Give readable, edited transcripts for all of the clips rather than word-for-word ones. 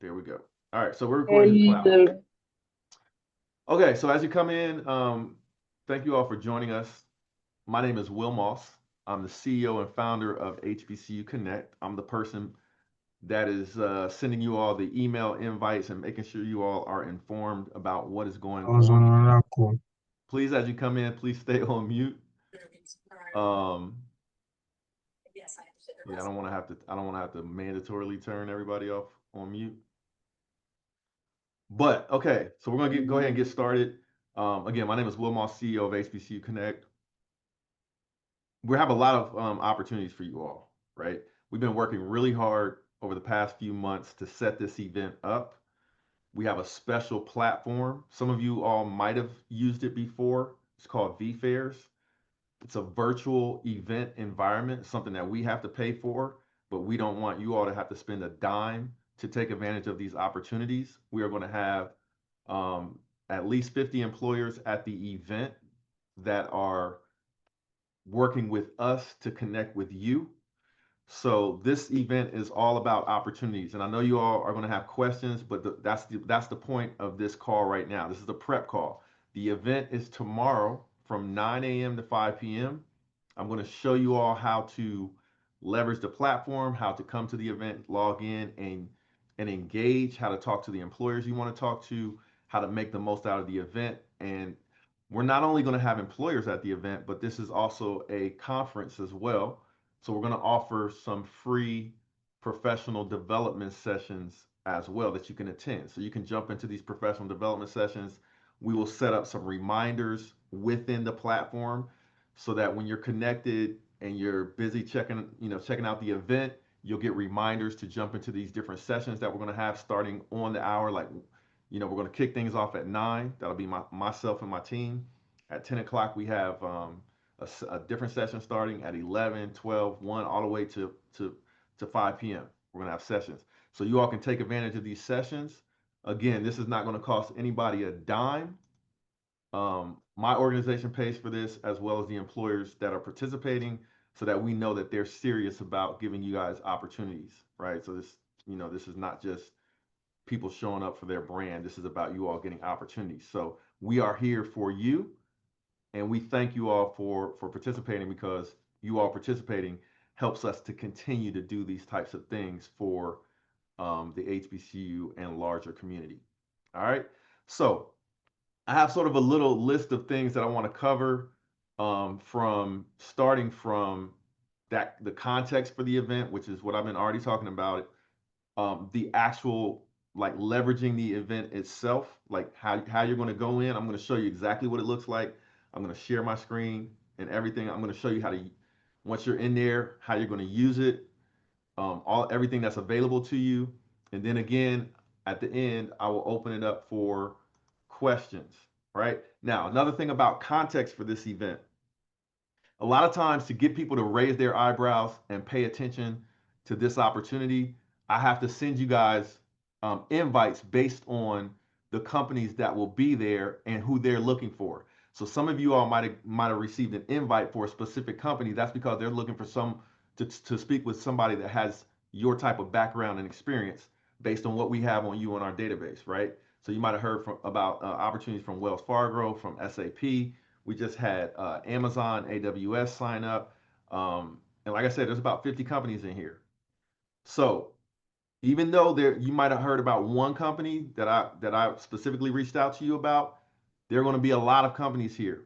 There we go. All right, so we're How recording in the you cloud. doing? Okay, so as you come in, thank you all for joining us. My name is Will Moss. I'm the CEO and founder of HBCU Connect. I'm the person that is sending you all the email invites and making sure you all are informed about what is going I was on on. another call. Please, as you come in, please stay on mute. Um, yeah, I don't want to have to mandatorily turn everybody off on mute. But okay, so we're gonna go ahead and get started. Again, my name is Will Moss, CEO of HBCU Connect. We have a lot of opportunities for you all, right? We've been working really hard over the past few months to set this event up. We have a special platform. Some of you all might have used it before. It's called vFairs. It's a virtual event environment, something that we have to pay for, but we don't want you all to have to spend a dime to take advantage of these opportunities. We are going to have at least 50 employers at the event that are working with us to connect with you. So this event is all about opportunities, and I know you all are going to have questions, but that's the point of this call right now. This is the prep call. The event is tomorrow from 9 a.m. to 5 p.m. I'm going to show you all how to leverage the platform, how to come to the event, log in, and engage, how to talk to the employers you want to talk to, how to make the most out of the event. And we're not only going to have employers at the event, but this is also a conference as well. So we're going to offer some free professional development sessions as well that you can attend. So you can jump into these professional development sessions. We will set up some reminders within the platform so that when you're connected and you're busy checking out the event, you'll get reminders to jump into these different sessions that we're going to have starting on the hour. Like, we're going to kick things off at 9. That'll be myself and my team. At 10 o'clock, we have a different session starting at 11, 12, 1, all the way to 5 p.m. We're going to have sessions. So you all can take advantage of these sessions. Again, this is not going to cost anybody a dime. My organization pays for this as well as the employers that are participating so that we know that they're serious about giving you guys opportunities, right? So this is not just people showing up for their brand. This is about you all getting opportunities. So we are here for you, and we thank you all for participating, because you all participating helps us to continue to do these types of things for the HBCU and larger community. All right. So I have sort of a little list of things that I want to cover, from starting from the context for the event, which is what I've been already talking about. The actual, like, leveraging the event itself, like how you're going to go in. I'm going to show you exactly what it looks like. I'm going to share my screen and everything. I'm going to show you how to, once you're in there, how you're going to use it, everything that's available to you. And then again, at the end, I will open it up for questions. Right now, another thing about context for this event, a lot of times, to get people to raise their eyebrows and pay attention to this opportunity, I have to send you guys invites based on the companies that will be there and who they're looking for. So some of you all might have received an invite for a specific company. That's because they're looking for to speak with somebody that has your type of background and experience based on what we have on you in our database, right? So you might have heard about opportunities from Wells Fargo, from SAP. We just had Amazon, AWS sign up. And like I said, there's about 50 companies in here. So even though you might have heard about one company that I specifically reached out to you about, there are going to be a lot of companies here.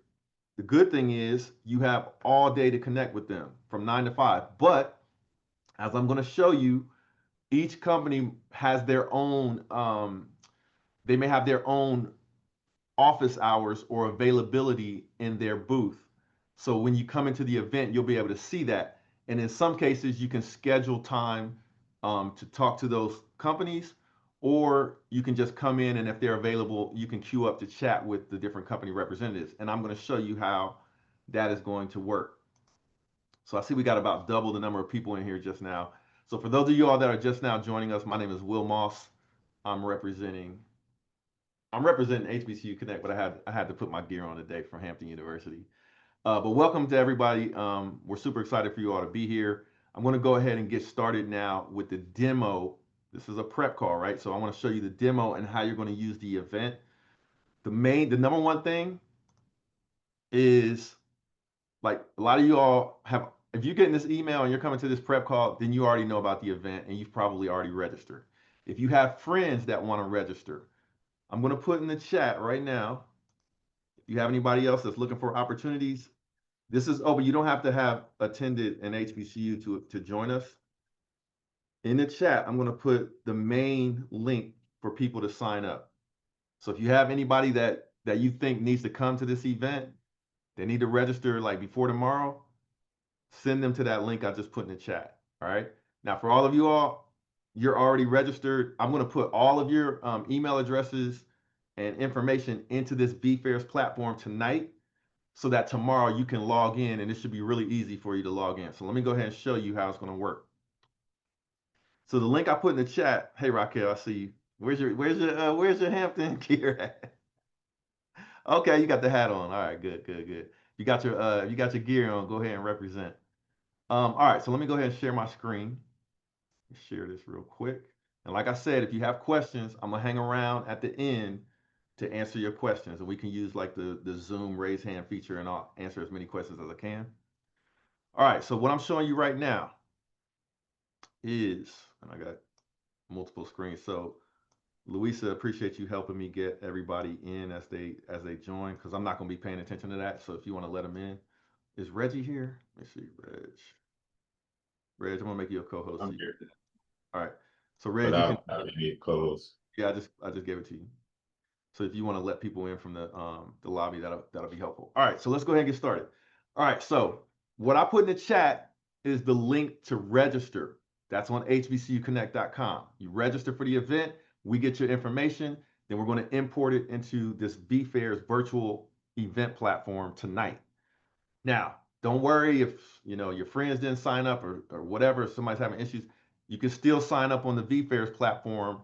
The good thing is you have all day to connect with them from 9 to 5. But as I'm going to show you, each company has their own, they may have their own office hours or availability in their booth. So when you come into the event, you'll be able to see that. And in some cases, you can schedule time to talk to those companies, or you can just come in, and if they're available, you can queue up to chat with the different company representatives. And I'm going to show you how that is going to work. So I see we got about double the number of people in here just now. So for those of you all that are just now joining us, my name is Will Moss. I'm representing HBCU Connect, but I had to put my gear on today from Hampton University. But welcome to everybody. We're super excited for you all to be here. I'm going to go ahead and get started now with the demo This is a prep call, right? So I want to show you the demo and how you're going to use the event. The number one thing is, like, a lot of you all have, if you're getting this email and you're coming to this prep call, then you already know about the event and you've probably already registered. If you have friends that want to register, I'm going to put in the chat right now. If you have anybody else that's looking for opportunities, this is open. You don't have to have attended an HBCU to join us. In the chat, I'm going to put the main link for people to sign up. So if you have anybody that you think needs to come to this event, they need to register like before tomorrow, send them to that link I just put in the chat. All right. Now, for all of you all, you're already registered. I'm going to put all of your email addresses and information into this BFairs platform tonight so that tomorrow you can log in, and it should be really easy for you to log in. So let me go ahead and show you how it's going to work. So the link I put in the chat. Hey Raquel, I see you. Where's your Hampton gear at? Okay, you got the hat on. All right, good, good, good. You got your gear on. Go ahead and represent. All right, so let me go ahead and share my screen. Share this real quick. And like I said, if you have questions, I'm gonna hang around at the end to answer your questions, and we can use like the Zoom raise hand feature, and I'll answer as many questions as I can. All right, so what I'm showing you right now is, and I got multiple screens. So Louisa, appreciate you helping me get everybody in as they join, because I'm not gonna be paying attention to that. So if you want to let them in, is Reggie here? Let me see, Reg, I'm gonna make you a co-host. I'm here. All right. So Reg, you can. Any co-host. Yeah, I just gave it to you. So if you want to let people in from the lobby, that'll be helpful. All right, so let's go ahead and get started. All right, so what I put in the chat is the link to register. That's on hbcuconnect.com. You register for the event, we get your information, then we're going to import it into this BFairs virtual event platform tonight. Now, don't worry if your friends didn't sign up or whatever, if somebody's having issues, you can still sign up on the BFairs platform,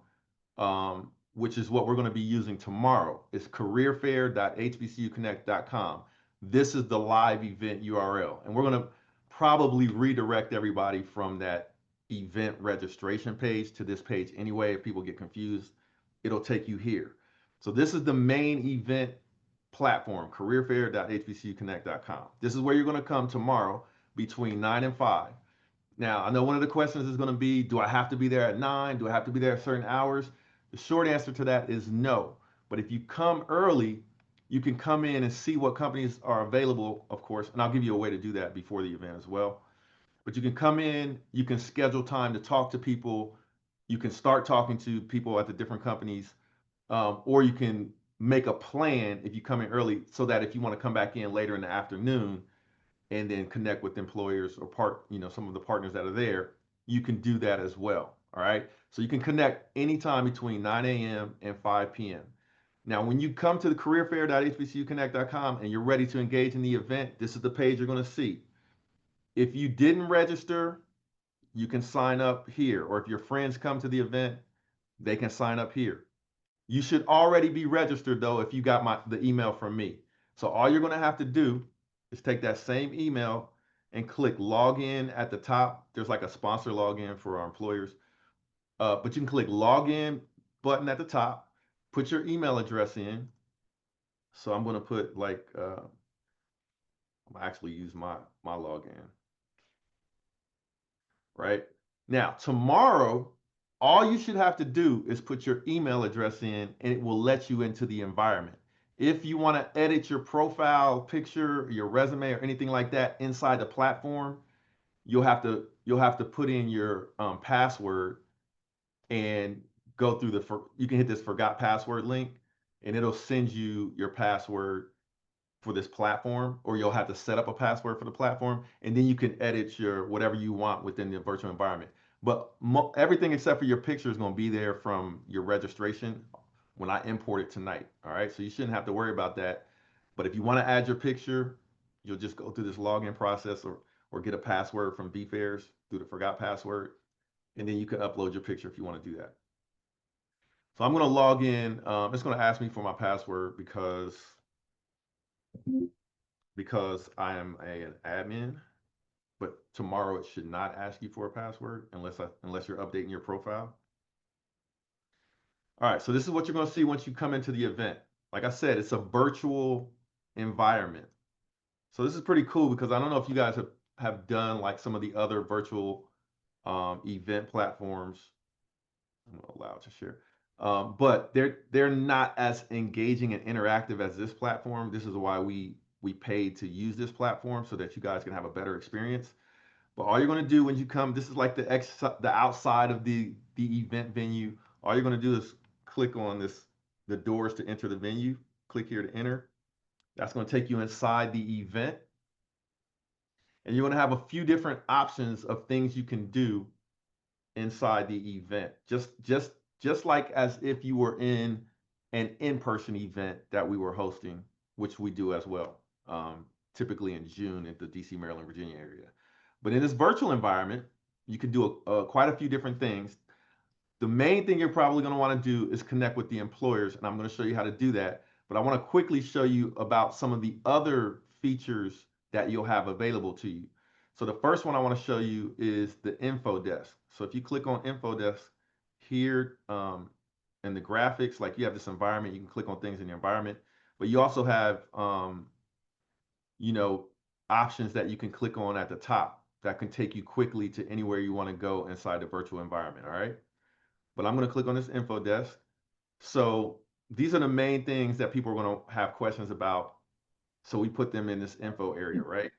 which is what we're going to be using tomorrow. It's careerfair.hbcuconnect.com. This is the live event URL, and we're going to probably redirect everybody from that event registration page to this page anyway. If people get confused, it'll take you here. So this is the main event platform, careerfair.hbcuconnect.com. This is where you're going to come tomorrow between 9 and 5. Now, I know one of the questions is going to be, do I have to be there at 9? Do I have to be there at certain hours? The short answer to that is no. But if you come early, you can come in and see what companies are available, of course, and I'll give you a way to do that before the event as well. But you can come in, you can schedule time to talk to people, you can start talking to people at the different companies, or you can make a plan if you come in early so that if you want to come back in later in the afternoon and then connect with employers or some of the partners that are there, you can do that as well. All right. So you can connect anytime between 9 a.m. and 5 p.m. Now, when you come to the careerfair.hbcuconnect.com and you're ready to engage in the event, this is the page you're going to see. If you didn't register, you can sign up here. Or if your friends come to the event, they can sign up here. You should already be registered though if you got the email from me. So all you're going to have to do is take that same email and click login at the top. There's like a sponsor login for our employers. But you can click login button at the top, put your email address in. So I'm going to put like, I'm gonna actually use my login. Right? Now, tomorrow, all you should have to do is put your email address in and it will let you into the environment. If you want to edit your profile picture, your resume, or anything like that inside the platform, you'll have to put in your password and go through you can hit this forgot password link and it'll send you your password for this platform, or you'll have to set up a password for the platform, and then you can edit your whatever you want within the virtual environment. But everything except for your picture is going to be there from your registration when I import it tonight. All right, so you shouldn't have to worry about that. But if you want to add your picture, you'll just go through this login process or get a password from BFairs through the forgot password, and then you can upload your picture if you want to do that. So I'm going to log in. It's going to ask me for my password because I am an admin, but tomorrow it should not ask you for a password unless you're updating your profile. All right, so this is what you're going to see once you come into the event. Like I said, it's a virtual environment. So this is pretty cool because I don't know if you guys have done like some of the other virtual event platforms. I'm not allowed to share. But they're not as engaging and interactive as this platform. This is why we paid to use this platform so that you guys can have a better experience. But all you're going to do when you come, this is like the outside of the event venue. All you're going to do is click on the doors to enter the venue. Click here to enter. That's going to take you inside the event, and you're going to have a few different options of things you can do inside the event. Just like as if you were in an in-person event that we were hosting, which we do as well, typically in June at the DC, Maryland, Virginia area. But in this virtual environment, you can do quite a few different things. The main thing you're probably going to want to do is connect with the employers, and I'm going to show you how to do that. But I want to quickly show you about some of the other features that you'll have available to you. So the first one I want to show you is the info desk. So if you click on info desk here in the graphics, like you have this environment, you can click on things in the environment, but you also have you know, options that you can click on at the top that can take you quickly to anywhere you want to go inside the virtual environment. All right. But I'm going to click on this info desk. So these are the main things that people are going to have questions about. So we put them in this info area, right?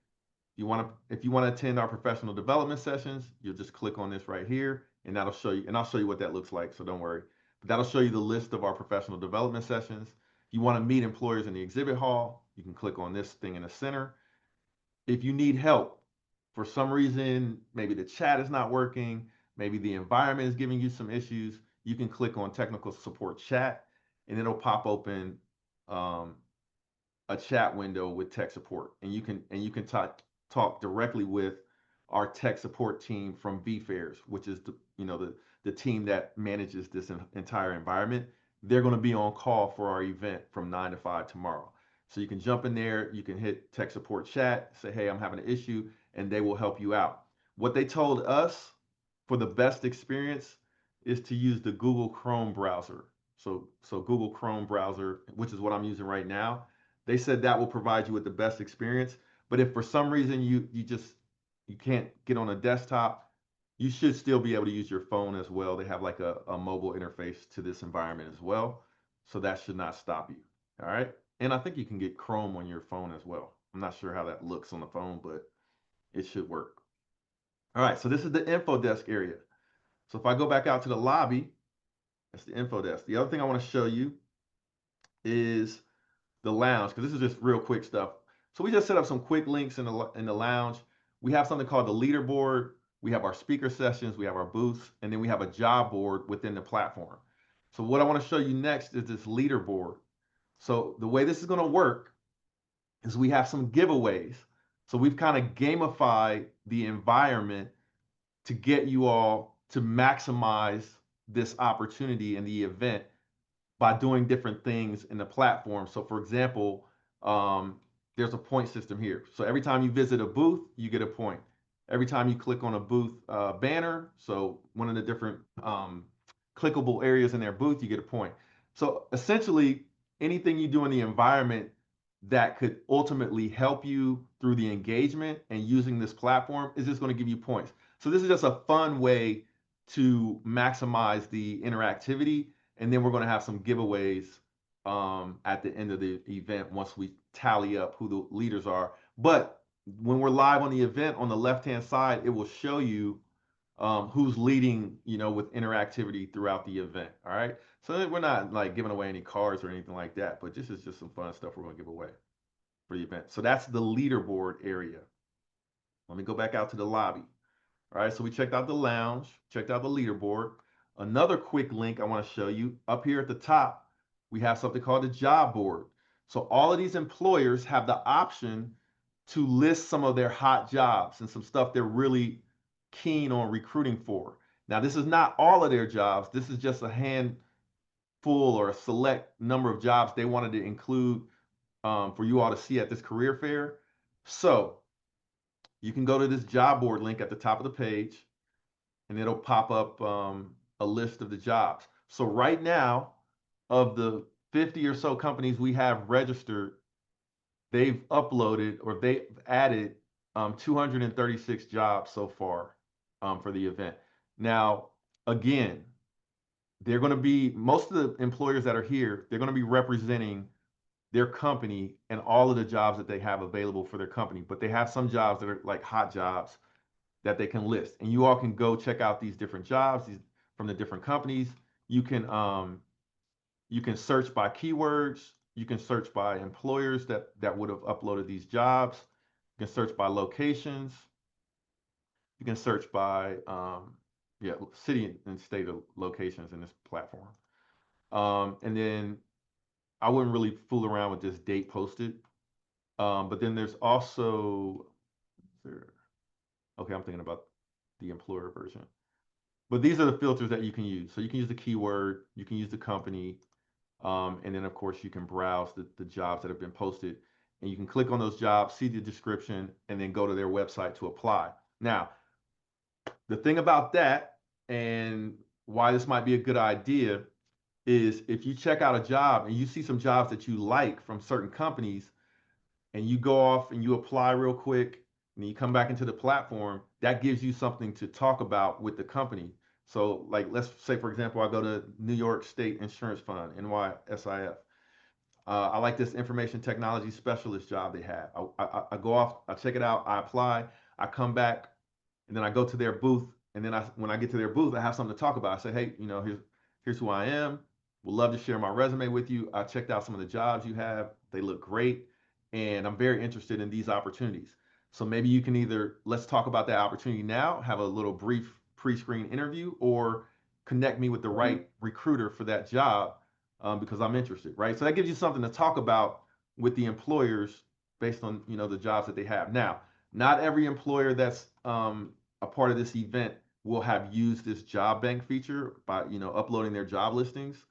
If you want to attend our professional development sessions, you'll just click on this right here, and that'll show you, and I'll show you what that looks like, so don't worry. But that'll show you the list of our professional development sessions. If you want to meet employers in the exhibit hall, you can click on this thing in the center. If you need help for some reason, maybe the chat is not working, maybe the environment is giving you some issues, you can click on technical support chat, and it'll pop open um, a chat window with tech support, and you can talk directly with our tech support team from VFairs, which is the team that manages this entire environment. They're going to be on call for our event from 9 to 5 tomorrow. So you can jump in there, you can hit tech support chat, say, hey, I'm having an issue, and they will help you out. What they told us for the best experience is to use the Google Chrome browser. So Google Chrome browser, which is what I'm using right now, they said that will provide you with the best experience. But if for some reason you can't get on a desktop, you should still be able to use your phone as well. They have like a mobile interface to this environment as well. So that should not stop you. All right. And I think you can get Chrome on your phone as well. I'm not sure how that looks on the phone, but it should work. All right. So this is the info desk area. So if I go back out to the lobby, that's the info desk. The other thing I want to show you is the lounge, because this is just real quick stuff. So we just set up some quick links in the lounge. We have something called the leaderboard. We have our speaker sessions, we have our booths, and then we have a job board within the platform. So what I want to show you next is this leaderboard. So the way this is going to work is we have some giveaways. So we've kind of gamified the environment to get you all to maximize this opportunity in the event by doing different things in the platform. So for example, there's a point system here. So every time you visit a booth, you get a point. Every time you click on a booth banner, so one of the different clickable areas in their booth, you get a point. So essentially, anything you do in the environment that could ultimately help you through the engagement and using this platform is just going to give you points. So this is just a fun way to maximize the interactivity, and then we're going to have some giveaways at the end of the event once we tally up who the leaders are. But when we're live on the event, on the left-hand side, it will show you who's leading, with interactivity throughout the event. All right. So we're not like giving away any cards or anything like that, but this is just some fun stuff we're going to give away for the event. So that's the leaderboard area. Let me go back out to the lobby. All right. So we checked out the lounge, checked out the leaderboard. Another quick link I want to show you up here at the top, we have something called the job board. So all of these employers have the option to list some of their hot jobs and some stuff they're really keen on recruiting for. Now, this is not all of their jobs. This is just a handful or a select number of jobs they wanted to include for you all to see at this career fair. So you can go to this job board link at the top of the page, and it'll pop up a list of the jobs. So right now, of the 50 or so companies we have registered, they've uploaded or they've added 236 jobs so far for the event. Now, again, they're going to be most of the employers that are here, they're going to be representing their company and all of the jobs that they have available for their company. But they have some jobs that are like hot jobs that they can list, and you all can go check out these different jobs from the different companies. You can search by keywords. You can search by employers that would have uploaded these jobs. You can search by locations. You can search by yeah, city and state of locations in this platform. And then I wouldn't really fool around with this date posted. But then there's also okay, I'm thinking about the employer version. But these are the filters that you can use. So you can use the keyword, you can use the company, and then of course you can browse the jobs that have been posted, and you can click on those jobs, see the description, and then go to their website to apply. Now, the thing about that and why this might be a good idea is if you check out a job and you see some jobs that you like from certain companies and you go off and you apply real quick and you come back into the platform, that gives you something to talk about with the company. So like, let's say, for example, I go to New York State Insurance Fund, NYSIF. I like this information technology specialist job they have. I go off, I check it out, I apply, I come back, and then I go to their booth. And then when I get to their booth, I have something to talk about. I say, hey, here's who I am. Would love to share my resume with you. I checked out some of the jobs you have. They look great. And I'm very interested in these opportunities. So maybe you can either let's talk about that opportunity now, have a little brief pre-screen interview, or connect me with the right recruiter for that job because I'm interested, right? So that gives you something to talk about with the employers based on the jobs that they have. Now, not every employer that's a part of this event will have used this job bank feature by uploading their job listings,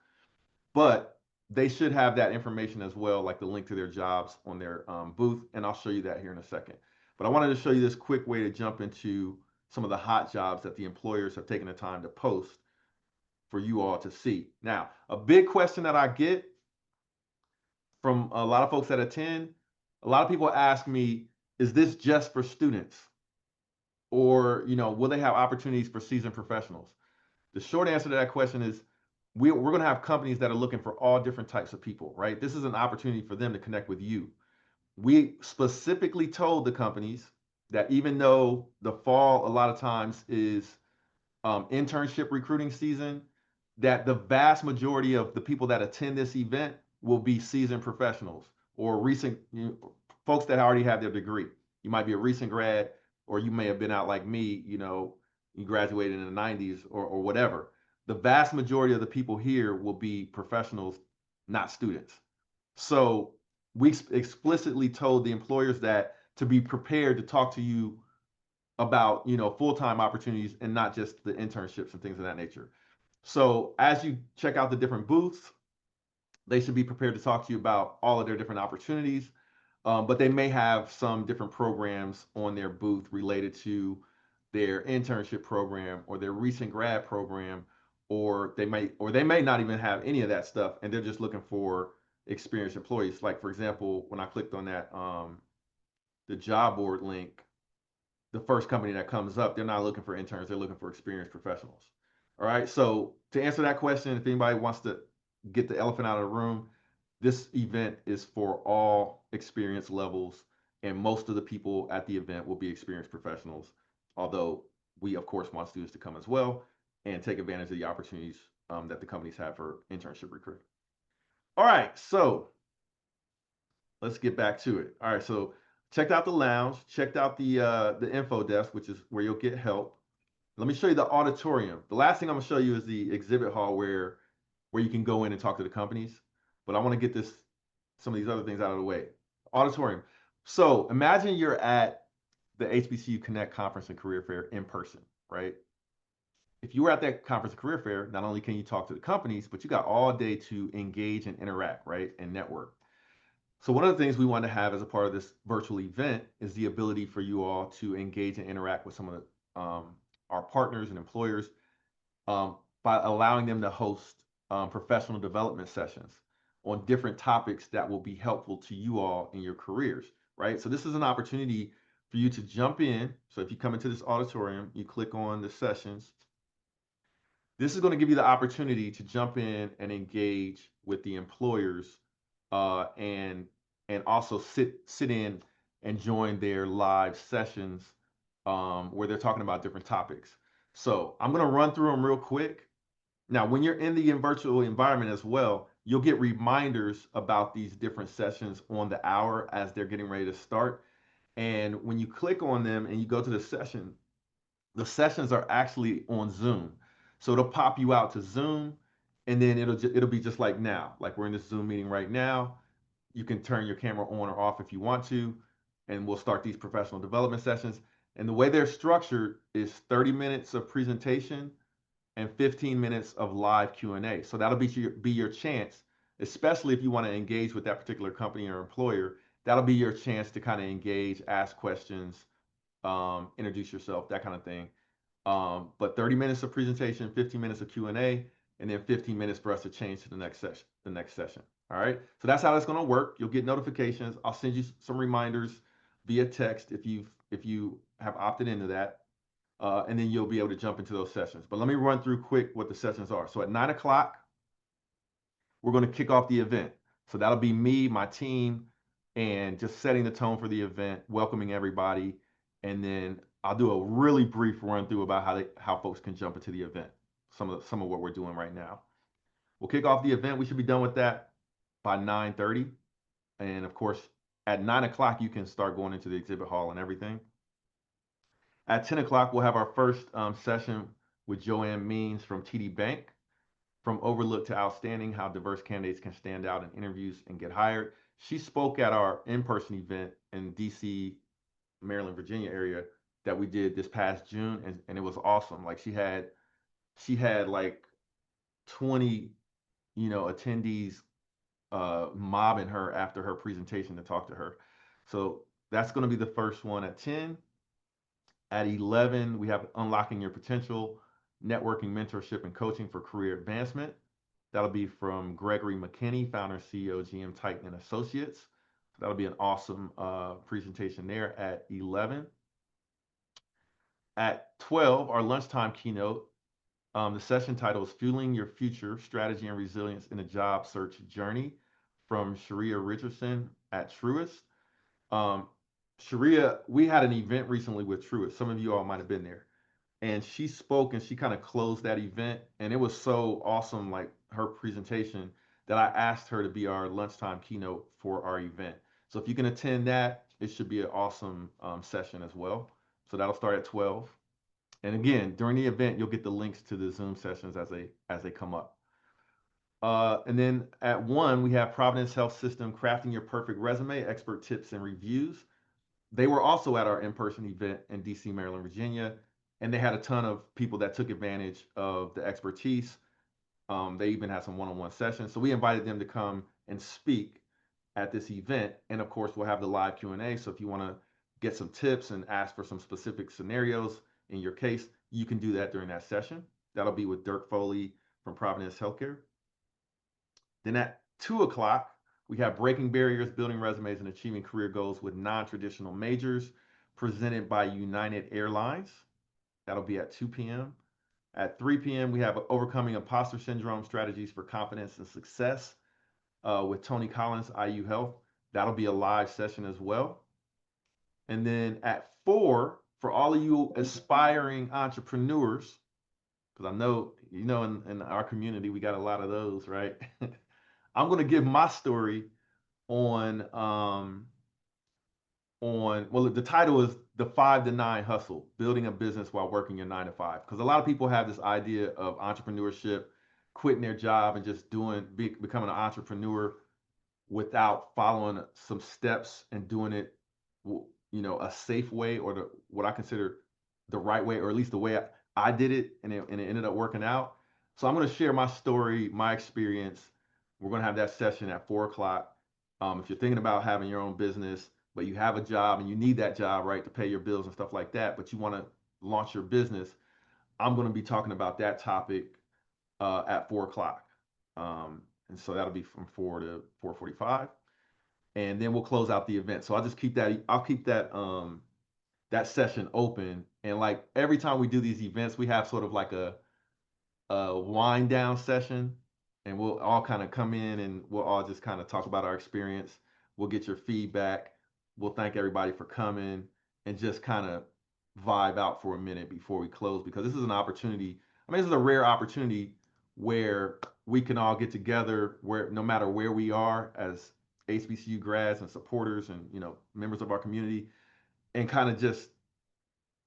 but they should have that information as well, like the link to their jobs on their booth, and I'll show you that here in a second. But I wanted to show you this quick way to jump into some of the hot jobs that the employers have taken the time to post for you all to see. Now, a big question that I get from a lot of folks that attend, a lot of people ask me, is this just for students? Or, will they have opportunities for seasoned professionals? The short answer to that question is we're going to have companies that are looking for all different types of people, right? This is an opportunity for them to connect with you. We specifically told the companies that even though the fall a lot of times is internship recruiting season, that the vast majority of the people that attend this event will be seasoned professionals or recent folks that already have their degree. You might be a recent grad, or you may have been out like me, you graduated in the 90s or whatever. The vast majority of the people here will be professionals, not students. So we explicitly told the employers that to be prepared to talk to you about full-time opportunities and not just the internships and things of that nature. So as you check out the different booths, they should be prepared to talk to you about all of their different opportunities, but they may have some different programs on their booth related to their internship program or their recent grad program, or they may not even have any of that stuff, and they're just looking for experienced employees. Like for example, when I clicked on that the job board link, the first company that comes up, they're not looking for interns, they're looking for experienced professionals. All right. So to answer that question, if anybody wants to get the elephant out of the room, this event is for all experience levels, and most of the people at the event will be experienced professionals, although we of course want students to come as well and take advantage of the opportunities that the companies have for internship recruiting. All right, so let's get back to it. All right, so checked out the lounge, checked out the info desk, which is where you'll get help. Let me show you the auditorium. The last thing I'm gonna show you is the exhibit hall where you can go in and talk to the companies. But I want to get some of these other things out of the way. Auditorium. So imagine you're at the HBCU Connect Conference and Career Fair in person, right? If you were at that conference and career fair, not only can you talk to the companies, but you got all day to engage and interact, right? And network. So one of the things we want to have as a part of this virtual event is the ability for you all to engage and interact with some of our partners and employers by allowing them to host professional development sessions on different topics that will be helpful to you all in your careers, right? So this is an opportunity for you to jump in. So if you come into this auditorium, you click on the sessions. This is going to give you the opportunity to jump in and engage with the employers, uh, and also sit in and join their live sessions, where they're talking about different topics. So I'm going to run through them real quick. Now, when you're in the virtual environment as well, you'll get reminders about these different sessions on the hour as they're getting ready to start. And when you click on them and you go to the sessions are actually on Zoom. So it'll pop you out to Zoom, and then it'll be just like now, like we're in this Zoom meeting right now. You can turn your camera on or off if you want to, and we'll start these professional development sessions. And the way they're structured is 30 minutes of presentation and 15 minutes of live Q&A. So that'll be your chance, especially if you want to engage with that particular company or employer. That'll be your chance to kind of engage, ask questions, introduce yourself, that kind of thing. But 30 minutes of presentation, 15 minutes of Q&A, and then 15 minutes for us to change to the next session. All right. So that's how that's going to work. You'll get notifications. I'll send you some reminders via text if you have opted into that, and then you'll be able to jump into those sessions. But let me run through quick what the sessions are. So at 9 o'clock, we're going to kick off the event. So that'll be me, my team, and just setting the tone for the event, welcoming everybody, and then I'll do a really brief run through about how folks can jump into the event. Some of what we're doing right now. We'll kick off the event. We should be done with that by 9:30, and of course, at 9 o'clock you can start going into the exhibit hall and everything. At 10 o'clock, we'll have our first session with Joanne Means from TD Bank. From overlooked to outstanding, how diverse candidates can stand out in interviews and get hired. She spoke at our in-person event in DC, Maryland, Virginia area that we did this past June, and it was awesome. Like she had like 20, attendees mobbing her after her presentation to talk to her. So that's going to be the first one at 10. At 11, we have Unlocking Your Potential, Networking, Mentorship, and Coaching for Career Advancement. That'll be from Gregory McKinney, founder and CEO of GM Titan and Associates. So that'll be an awesome presentation there at 11. At 12, our lunchtime keynote, the session title is Fueling Your Future, Strategy and Resilience in a Job Search Journey from Sharia Richardson at Truist. Sharia, we had an event recently with Truist. Some of you all might have been there. And she spoke and she kind of closed that event. And it was so awesome, like her presentation, that I asked her to be our lunchtime keynote for our event. So if you can attend that, it should be an awesome session as well. So that'll start at 12. And again, during the event, you'll get the links to the Zoom sessions as they come up. And then at 1, we have Providence Health System, Crafting Your Perfect Resume, Expert Tips and Reviews. They were also at our in-person event in DC, Maryland, Virginia, and they had a ton of people that took advantage of the expertise. They even had some one-on-one sessions. So we invited them to come and speak at this event. And of course, we'll have the live Q&A. So if you want to get some tips and ask for some specific scenarios in your case, you can do that during that session. That'll be with Dirk Foley from Providence Healthcare. Then at 2 o'clock, we have Breaking Barriers, Building Resumes, and Achieving Career Goals with Non-Traditional Majors, presented by United Airlines. That'll be at 2 p.m. At 3 p.m., we have Overcoming Imposter Syndrome, Strategies for Confidence and Success with Tony Collins, IU Health. That'll be a live session as well. And then at 4, for all of you aspiring entrepreneurs, because I know, in our community, we got a lot of those, right? I'm going to give my story on well, the title is The 5 to 9 Hustle, Building a Business While Working Your 9 to 5. Because a lot of people have this idea of entrepreneurship, quitting their job and just becoming an entrepreneur without following some steps and doing it, a safe way, or what I consider the right way, or at least the way I did it, and it ended up working out. So I'm going to share my story, my experience. We're going to have that session at 4 o'clock. If you're thinking about having your own business, but you have a job and you need that job, right, to pay your bills and stuff like that, but you want to launch your business, I'm going to be talking about that topic at 4 o'clock. And so that'll be from 4 to 4:45, and then we'll close out the event. So I'll keep that session open, and like every time we do these events, we have sort of like a wind down session, and we'll all kind of come in and we'll all just kind of talk about our experience. We'll get your feedback. We'll thank everybody for coming and just kind of vibe out for a minute before we close, because this is an opportunity. I mean, this is a rare opportunity where we can all get together, where no matter where we are as HBCU grads and supporters and members of our community, and kind of just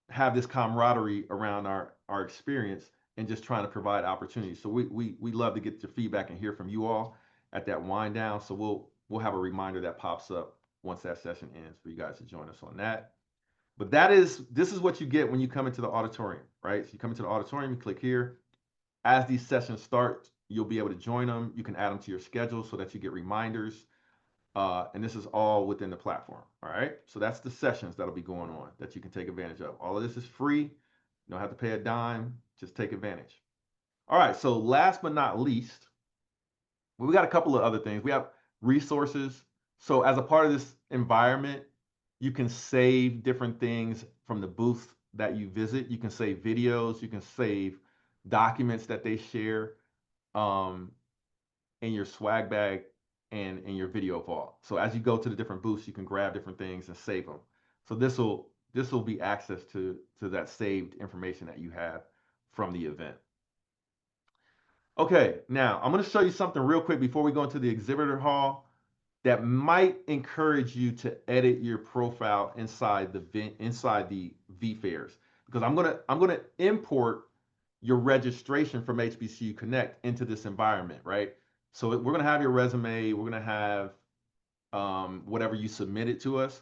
have this camaraderie around our experience and just trying to provide opportunities. So we love to get your feedback and hear from you all at that wind down. So we'll have a reminder that pops up once that session ends for you guys to join us on that. But this is what you get when you come into the auditorium, right? So you come into the auditorium, you click here. As these sessions start, you'll be able to join them. You can add them to your schedule so that you get reminders. And this is all within the platform. All right. So that's the sessions that'll be going on that you can take advantage of. All of this is free. You don't have to pay a dime. Just take advantage. All right. So last but not least, we got a couple of other things. We have resources. So as a part of this environment, you can save different things from the booth that you visit. You can save videos. You can save documents that they share in your swag bag and in your video vault. So as you go to the different booths, you can grab different things and save them. So this will be access to that saved information that you have from the event. Okay, now I'm going to show you something real quick before we go into the exhibitor hall that might encourage you to edit your profile inside the vFairs, because I'm gonna import your registration from HBCU Connect into this environment, right? So we're gonna have your resume, we're gonna have whatever you submitted to us,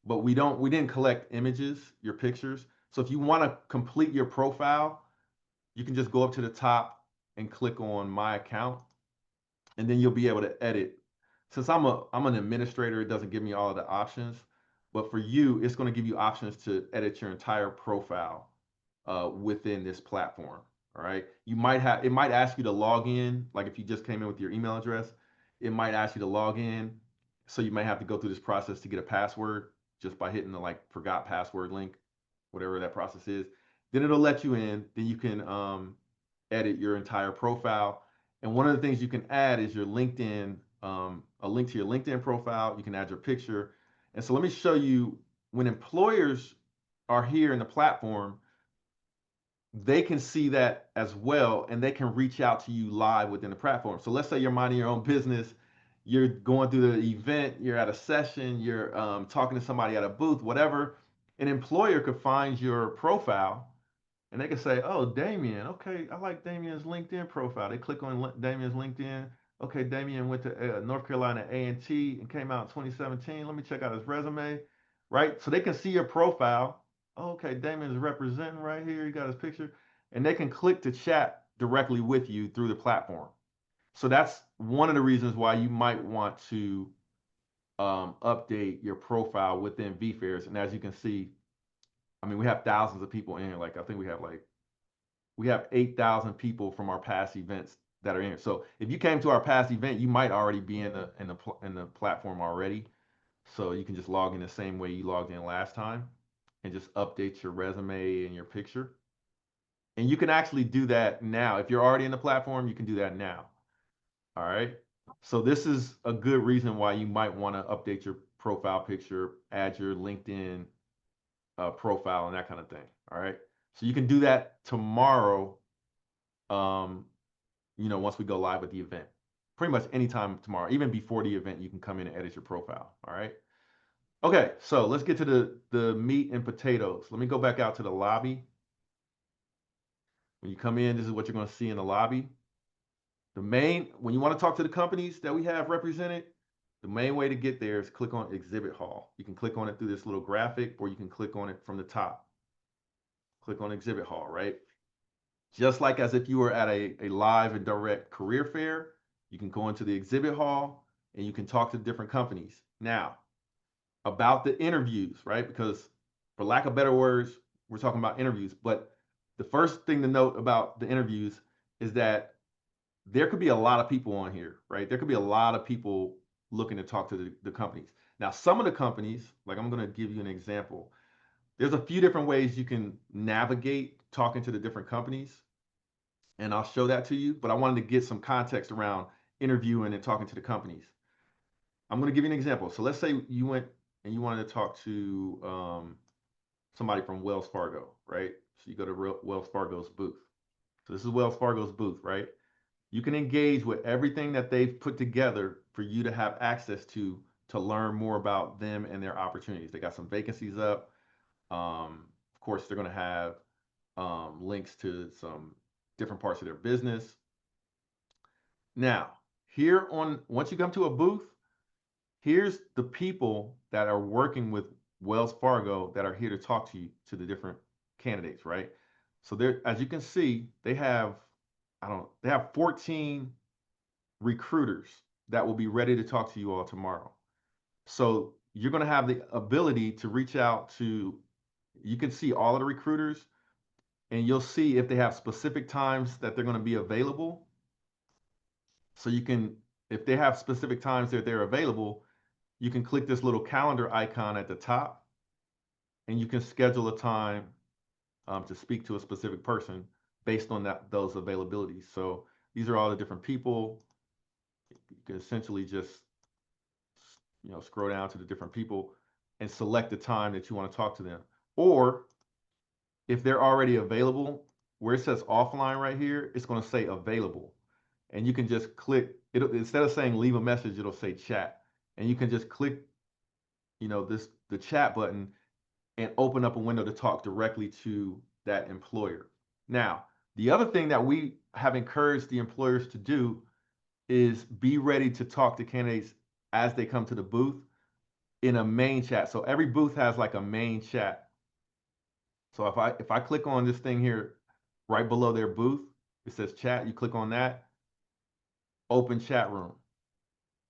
but we didn't collect images, your pictures. So if you want to complete your profile, you can just go up to the top and click on My Account, and then you'll be able to edit. Since I'm an administrator, it doesn't give me all of the options, but for you, it's going to give you options to edit your entire profile within this platform. All right. It might ask you to log in, like if you just came in with your email address, it might ask you to log in. So you might have to go through this process to get a password just by hitting the like forgot password link, whatever that process is. Then it'll let you in. Then you can edit your entire profile. And one of the things you can add is your LinkedIn, a link to your LinkedIn profile. You can add your picture. And so let me show you, when employers are here in the platform, they can see that as well, and they can reach out to you live within the platform. So let's say you're minding your own business, you're going through the event, you're at a session, you're talking to somebody at a booth, whatever. An employer could find your profile and they can say, oh, Damien, okay, I like Damien's LinkedIn profile. They click on Damien's LinkedIn. Okay, Damien went to North Carolina A&T and came out in 2017. Let me check out his resume, right? So they can see your profile. Oh, okay, Damien's representing right here. He got his picture. And they can click to chat directly with you through the platform. So that's one of the reasons why you might want to update your profile within vFairs. And as you can see, I mean, we have thousands of people in here. Like, I think we have 8,000 people from our past events that are in here. So if you came to our past event, you might already be in the platform already. So you can just log in the same way you logged in last time and just update your resume and your picture. And you can actually do that now. If you're already in the platform, you can do that now. All right. So this is a good reason why you might want to update your profile picture, add your LinkedIn profile and that kind of thing. All right. So you can do that tomorrow. Once we go live with the event, pretty much anytime tomorrow, even before the event, you can come in and edit your profile. All right. Okay. So let's get to the meat and potatoes. Let me go back out to the lobby. When you come in, this is what you're going to see in the lobby. When you want to talk to the companies that we have represented, the main way to get there is click on Exhibit Hall. You can click on it through this little graphic, or you can click on it from the top. Click on Exhibit Hall, right? Just like as if you were at a live and direct career fair, you can go into the Exhibit Hall and you can talk to different companies. Now, about the interviews, right? Because for lack of better words, we're talking about interviews. But the first thing to note about the interviews is that there could be a lot of people on here, right? There could be a lot of people looking to talk to the companies. Now, some of the companies, like I'm going to give you an example. There's a few different ways you can navigate talking to the different companies, and I'll show that to you. But I wanted to get some context around interviewing and talking to the companies. I'm going to give you an example. So let's say you went and you wanted to talk to somebody from Wells Fargo, right? So you go to Wells Fargo's booth. So this is Wells Fargo's booth, right? You can engage with everything that they've put together for you to have access to learn more about them and their opportunities. They got some vacancies up. Of course, they're going to have links to some different parts of their business. Now, here on once you come to a booth, here's the people that are working with Wells Fargo that are here to talk to you to the different candidates, right? So there, as you can see, they have 14 recruiters that will be ready to talk to you all tomorrow. So you're going to have the ability to reach out to, you can see all of the recruiters and you'll see if they have specific times that they're going to be available. So you can, if they have specific times that they're available, you can click this little calendar icon at the top and you can schedule a time to speak to a specific person based on those availabilities. So these are all the different people. You can essentially just scroll down to the different people and select the time that you want to talk to them. Or if they're already available, where it says offline right here, it's going to say available. And you can just click it. Instead of saying leave a message, it'll say chat. And you can just click, the chat button and open up a window to talk directly to that employer. Now, the other thing that we have encouraged the employers to do is be ready to talk to candidates as they come to the booth in a main chat. So every booth has like a main chat. So if I click on this thing here right below their booth, it says chat, you click on that, open chat room.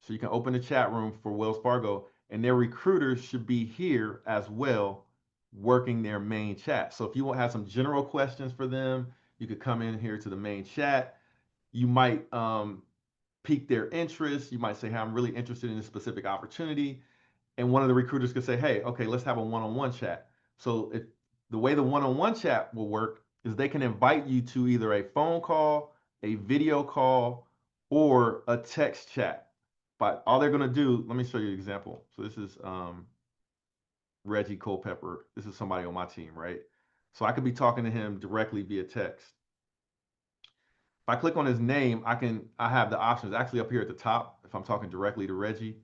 So you can open the chat room for Wells Fargo and their recruiters should be here as well working their main chat. So if you want to have some general questions for them, you could come in here to the main chat. You might pique their interest. You might say, hey, I'm really interested in this specific opportunity. And one of the recruiters could say, hey, okay, let's have a one-on-one chat. So the way the one-on-one chat will work is they can invite you to either a phone call, a video call, or a text chat. But all they're going to do, let me show you an example. So this is Reggie Culpepper. This is somebody on my team, right? So I could be talking to him directly via text. If I click on his name, I have the options actually up here at the top. If I'm talking directly to Reggie,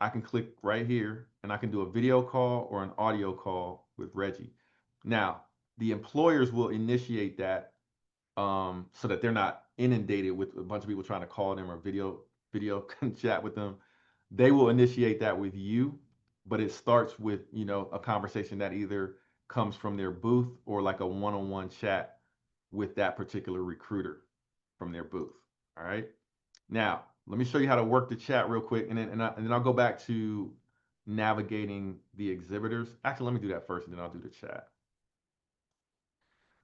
I can click right here and I can do a video call or an audio call with Reggie. Now, the employers will initiate that so that they're not inundated with a bunch of people trying to call them or video chat with them. They will initiate that with you, but it starts with, a conversation that either comes from their booth or like a one-on-one chat with that particular recruiter from their booth. All right. Now, let me show you how to work the chat real quick, and then I'll go back to navigating the exhibitors. Actually, let me do that first, and then I'll do the chat.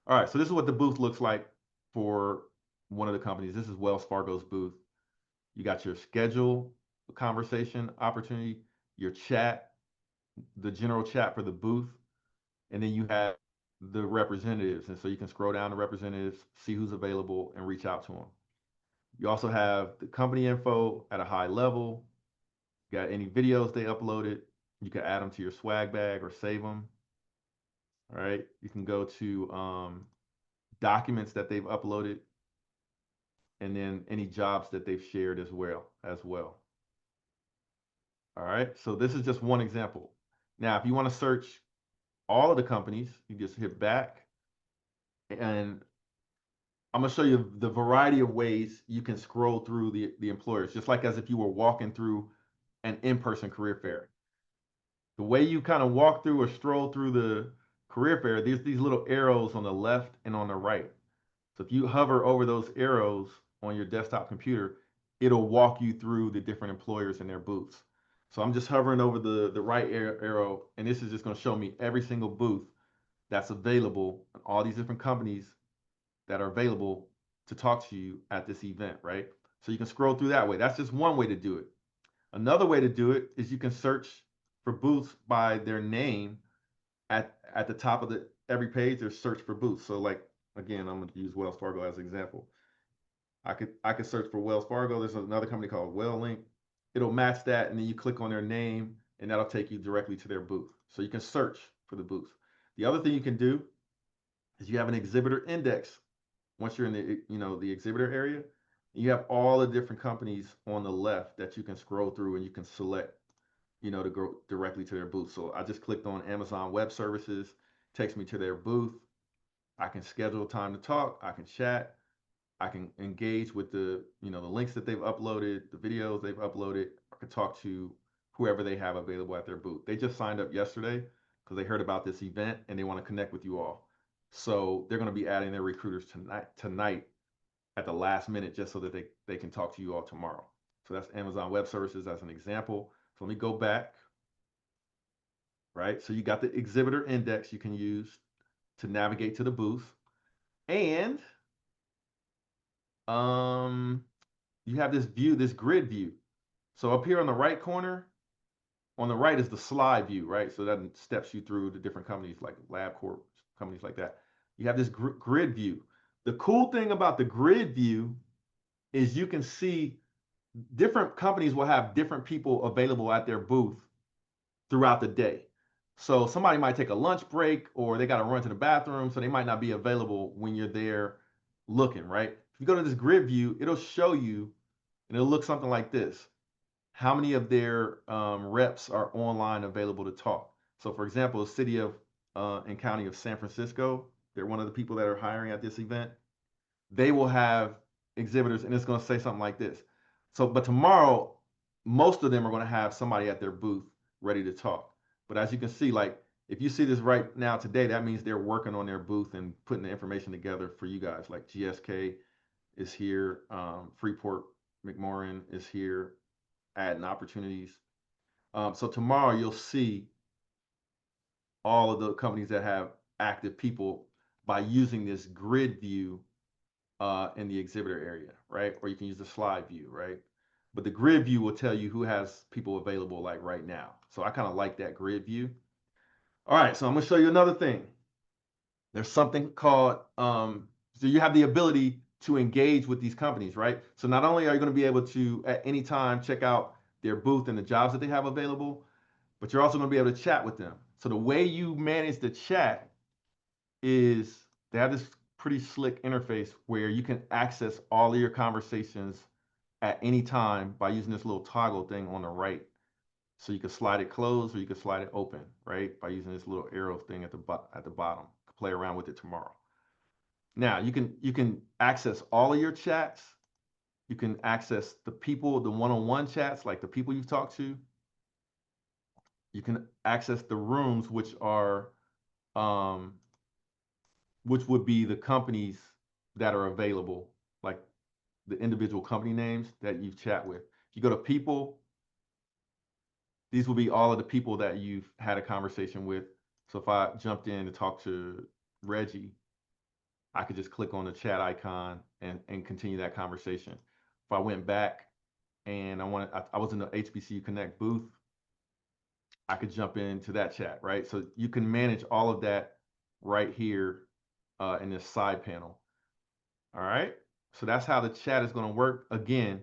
All right, so this is what the booth looks like for one of the companies. This is Wells Fargo's booth. You got your schedule conversation opportunity, your chat, the general chat for the booth, and then you have the representatives. And so you can scroll down to representatives, see who's available, and reach out to them. You also have the company info at a high level. You got any videos they uploaded. You can add them to your swag bag or save them. All right. You can go to documents that they've uploaded and then any jobs that they've shared as well. All right. So this is just one example. Now, if you want to search all of the companies, you just hit back and I'm going to show you the variety of ways you can scroll through the employers, just like as if you were walking through an in-person career fair. The way you kind of walk through or stroll through the career fair, there's these little arrows on the left and on the right. So if you hover over those arrows on your desktop computer, it'll walk you through the different employers and their booths. So I'm just hovering over the right arrow, and this is just going to show me every single booth that's available, and all these different companies that are available to talk to you at this event, right? So you can scroll through that way. That's just one way to do it. Another way to do it is you can search for booths by their name at the top of the every page. There's search for booths. So like again, I'm going to use Wells Fargo as an example. I could search for Wells Fargo. There's another company called WellLink. It'll match that, and then you click on their name, and that'll take you directly to their booth. So you can search for the booth. The other thing you can do is you have an exhibitor index. Once you're in the exhibitor area, you have all the different companies on the left that you can scroll through and you can select, to go directly to their booth. So I just clicked on Amazon Web Services, takes me to their booth. I can schedule time to talk. I can chat. I can engage with the links that they've uploaded, the videos they've uploaded. I can talk to whoever they have available at their booth. They just signed up yesterday because they heard about this event and they want to connect with you all. So they're going to be adding their recruiters tonight at the last minute just so that they can talk to you all tomorrow. So that's Amazon Web Services as an example. So let me go back, right? So you got the exhibitor index you can use to navigate to the booth. And you have this view, this grid view. So up here on the right corner, on the right is the slide view, right? So that steps you through the different companies like LabCorp, companies like that. You have this grid view. The cool thing about the grid view is you can see different companies will have different people available at their booth throughout the day. So somebody might take a lunch break or they got to run to the bathroom, so they might not be available when you're there looking, right? If you go to this grid view, it'll show you, and it'll look something like this. How many of their reps are online available to talk? So for example, the city of and county of San Francisco, they're one of the people that are hiring at this event. They will have exhibitors, and it's going to say something like this. So, but tomorrow, most of them are going to have somebody at their booth ready to talk. But as you can see, like if you see this right now today, that means they're working on their booth and putting the information together for you guys. Like GSK is here, Freeport McMoran is here, adding opportunities. So tomorrow you'll see all of the companies that have active people by using this grid view in the exhibitor area, right? Or you can use the slide view, right? But the grid view will tell you who has people available like right now. So I kind of like that grid view. All right, so I'm gonna show you another thing. There's something called, so you have the ability to engage with these companies, right? So not only are you gonna be able to at any time check out their booth and the jobs that they have available, but you're also gonna be able to chat with them. So the way you manage the chat is they have this pretty slick interface where you can access all of your conversations at any time by using this little toggle thing on the right. So you can slide it closed or you can slide it open, right? By using this little arrow thing at the bottom. Play around with it tomorrow. Now you can access all of your chats. You can access the people, the one-on-one chats, like the people you've talked to. You can access the rooms, um, which would be the companies that are available, like the individual company names that you've chat with. If you go to people, these will be all of the people that you've had a conversation with. So if I jumped in to talk to Reggie, I could just click on the chat icon and continue that conversation. If I went back and I was in the HBCU Connect booth, I could jump into that chat, right? So you can manage all of that right here in this side panel. All right. So that's how the chat is going to work. Again,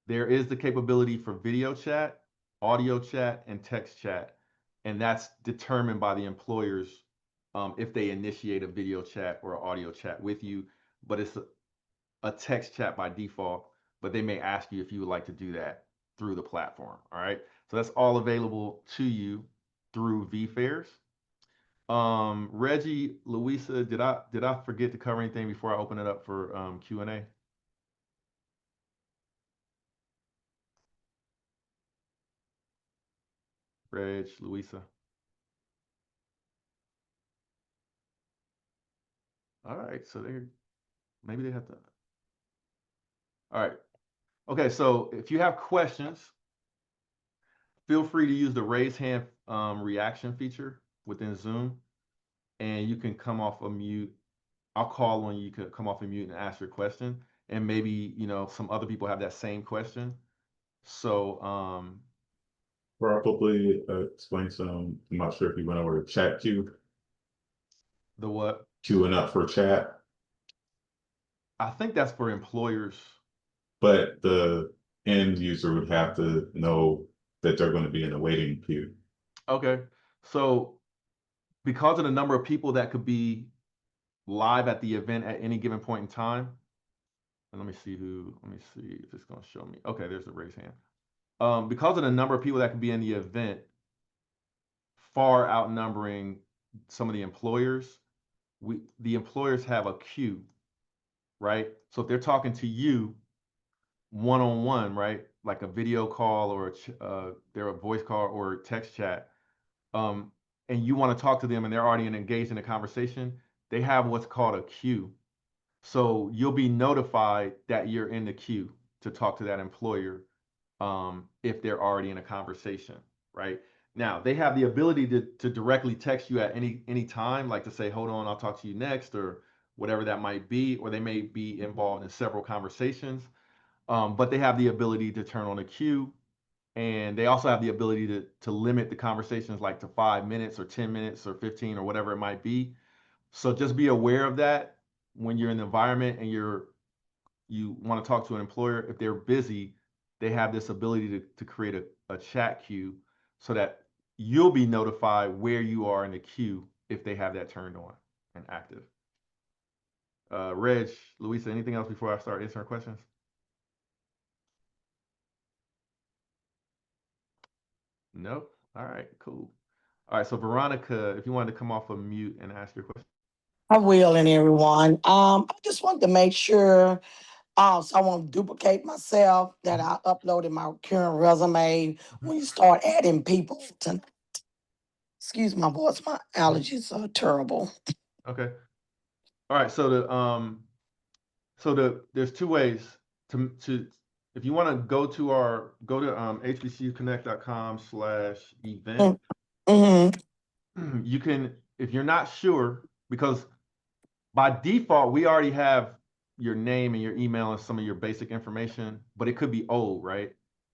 there is the capability for video chat, audio chat, and text chat. And that's determined by the employers if they initiate a video chat or audio chat with you. But it's a text chat by default, but they may ask you if you would like to do that through the platform. All right. So that's all available to you through vFairs. Reggie, Louisa, did I forget to cover anything before I open it up for Q&A? Reg, Louisa. All right, so maybe they have to. All right. Okay, so if you have questions, feel free to use the raise hand reaction feature within Zoom, and you can come off of mute I'll call on you. You could come off of mute and ask your question, and maybe some other people have that same question. So Probably explain some. I'm not sure if you went over the chat queue, the what? queuing up for chat, I think that's for employers. but the end user would have to know that they're going to be in the waiting queue. Okay. So because of the number of people that could be live at the event at any given point in time, and let me see if it's going to show me. Okay, there's the raise hand. Because of the number of people that could be in the event, far outnumbering some of the employers, the employers have a queue, right? So if they're talking to you one-on-one, right, like a video call or they're a voice call or text chat, and you want to talk to them and they're already engaged in a conversation, they have what's called a queue. So you'll be notified that you're in the queue to talk to that employer if they're already in a conversation, right? Now they have the ability to directly text you at any time, like to say, hold on, I'll talk to you next, or whatever that might be, or they may be involved in several conversations. But they have the ability to turn on a queue, and they also have the ability to limit the conversations like to 5 minutes or 10 minutes or 15 or whatever it might be. So just be aware of that when you're in the environment and you want to talk to an employer. If they're busy, they have this ability to create a chat queue so that you'll be notified where you are in the queue if they have that turned on and active. Reg, Louisa, anything else before I start answering questions? Nope. All right, cool. All right, so Veronica, if you wanted to come off of mute and ask your question. I will, and everyone. I just wanted to make sure, so I won't duplicate myself, that I uploaded my current resume. When you start adding people to, excuse my voice, my allergies are terrible. Okay. All right, so there's two ways to if you want to go to hbcuconnect.com/event. Mm-hmm. You can, if you're not sure, because by default we already have your name and your email and some of your basic information, but it could be old, right?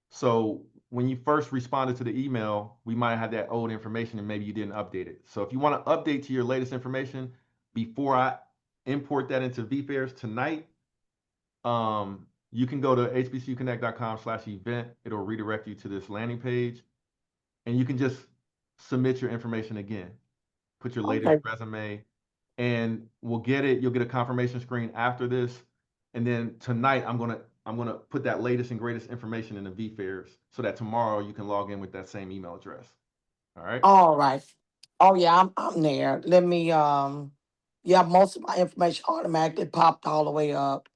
So when you first responded to the email, we might have that old information and maybe you didn't update it. So if you want to update to your latest information before I import that into vFairs tonight, you can go to hbcuconnect.com/event. It'll redirect you to this landing page, and you can just submit your information again. Put your latest Okay. resume, and we'll get it. You'll get a confirmation screen after this, and then tonight I'm gonna put that latest and greatest information in the vFairs so that tomorrow you can log in with that same email address. All right. All right. Oh yeah, I'm there. Let me yeah, most of my information automatically popped all the way up.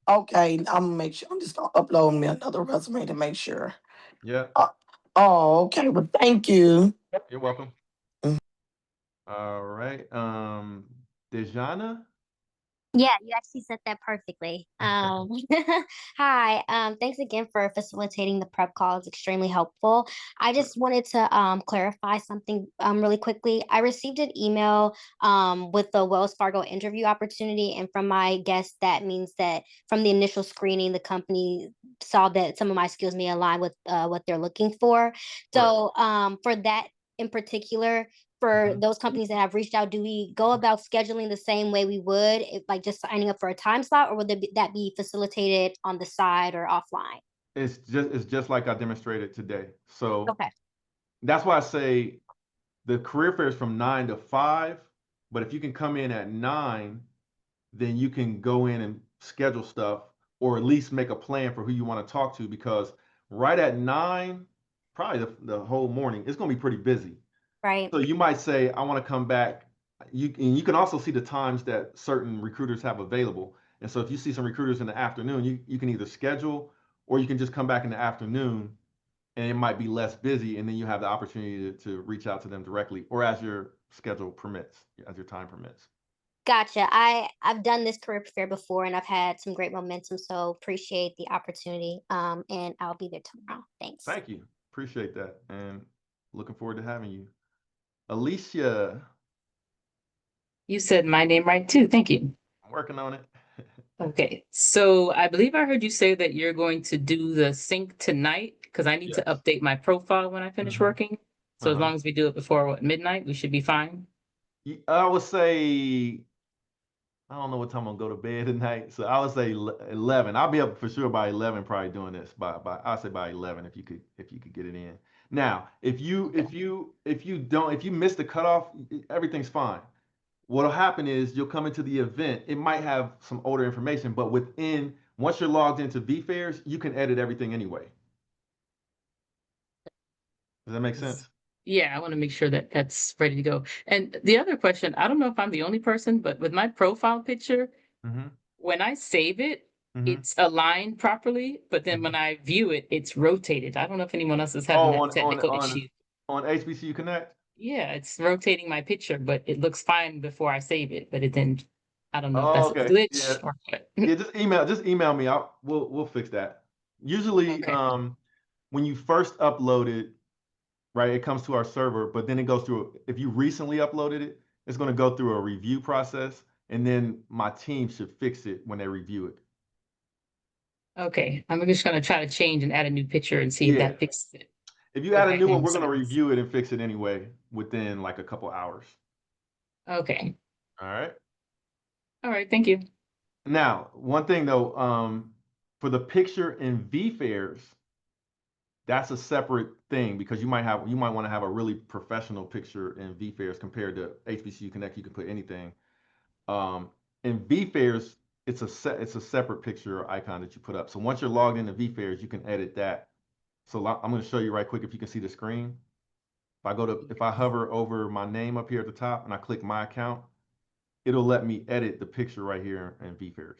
Okay, I'm gonna make sure. I'm just gonna upload me another resume to make sure. Yeah. Uh, oh, okay. Well, thank you. You're welcome. Mm. All right. Dejana. Yeah, you actually said that perfectly. Hi. Thanks again for facilitating the prep call. It's extremely helpful. I Sure. just wanted to clarify something really quickly. I received an email with the Wells Fargo interview opportunity, and from my guess, that means that from the initial screening, the company saw that some of my skills may align with what they're looking for. Right. So for that in particular, for those companies that have reached out, do we go about scheduling the same way we would if like just signing up for a time slot, or would that be facilitated on the side or offline? It's just like I demonstrated today. So Okay. that's why I say the career fair is from 9 to 5, but if you can come in at 9, then you can go in and schedule stuff or at least make a plan for who you want to talk to, because right at 9, probably the whole morning, it's going to be pretty busy. Right. So you might say, I want to come back. And you can also see the times that certain recruiters have available. And so if you see some recruiters in the afternoon, you can either schedule or you can just come back in the afternoon, and it might be less busy, and then you have the opportunity to reach out to them directly or as your schedule permits, as your time permits. Gotcha. I've done this career fair before and I've had some great momentum, so appreciate the opportunity. And I'll be there tomorrow. Thanks. Thank you. Appreciate that. And looking forward to having you. Alicia. You said my name right too. Thank you. I'm working on it. Okay, so I believe I heard you say that you're going to do the sync tonight because I need to Yes. update my profile when I finish Mhm. working. So as long as we do it before what, midnight, we should be fine. I would say, I don't know what time I'm gonna go to bed tonight, so I would say 11. I'll be up for sure by 11, probably doing this by I'll say by 11 if you could get it in. Now, if you miss the cutoff, everything's fine. What'll happen is you'll come into the event. It might have some older information, but once you're logged into VFairs, you can edit everything anyway. Does that make sense? Yeah, I want to make sure that that's ready to go. And the other question, I don't know if I'm the only person, but with my profile picture, Mm-hmm. when I save it, Mm-hmm. it's aligned properly, but then when I view it, it's rotated. I don't know if anyone else is having Oh, that on on technical on issue. on HBCU Connect. Yeah, it's rotating my picture, but it looks fine before I save it. But it then, I don't know if Oh, that's a okay. Yeah. glitch or what. Yeah, just email me. We'll fix that. Usually, Okay. when you first upload it, right, it comes to our server, but then it goes through, if you recently uploaded it, it's going to go through a review process, and then my team should fix it when they review it. Okay. I'm just gonna try to change and add a new picture and see if Yeah. that fixes it. If you add a new one, Okay. we're going to review it and fix it anyway within like a couple hours. Okay. All right. All right. Thank you. Now, one thing though, for the picture in VFairs, that's a separate thing because you might want to have a really professional picture in VFairs compared to HBCU Connect. You can put anything. Um, in VFairs, it's a separate picture or icon that you put up. So once you're logged into VFairs, you can edit that. So I'm going to show you right quick if you can see the screen. If I hover over my name up here at the top and I click my account, it'll let me edit the picture right here in VFairs.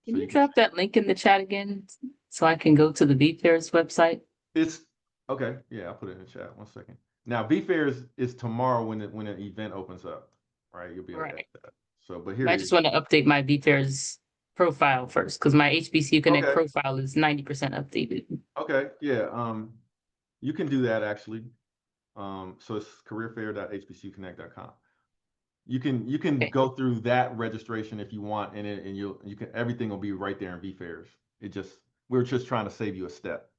Can So you you can see drop that link in the chat again so I can go to the VFairs website? it's okay. Yeah, I'll put it in the chat. 1 second. Now VFairs is tomorrow when an event opens up, right? You'll be able to edit Right. that. So, but But here I it just is. want to update my VFairs profile first because my HBCU Connect Okay. profile is 90% updated. Okay. Yeah. You can do that actually. So it's careerfair.hbcuconnect.com. You can Okay. go through that registration if you want, and you can everything will be right there in VFairs. We're just trying to save you a step.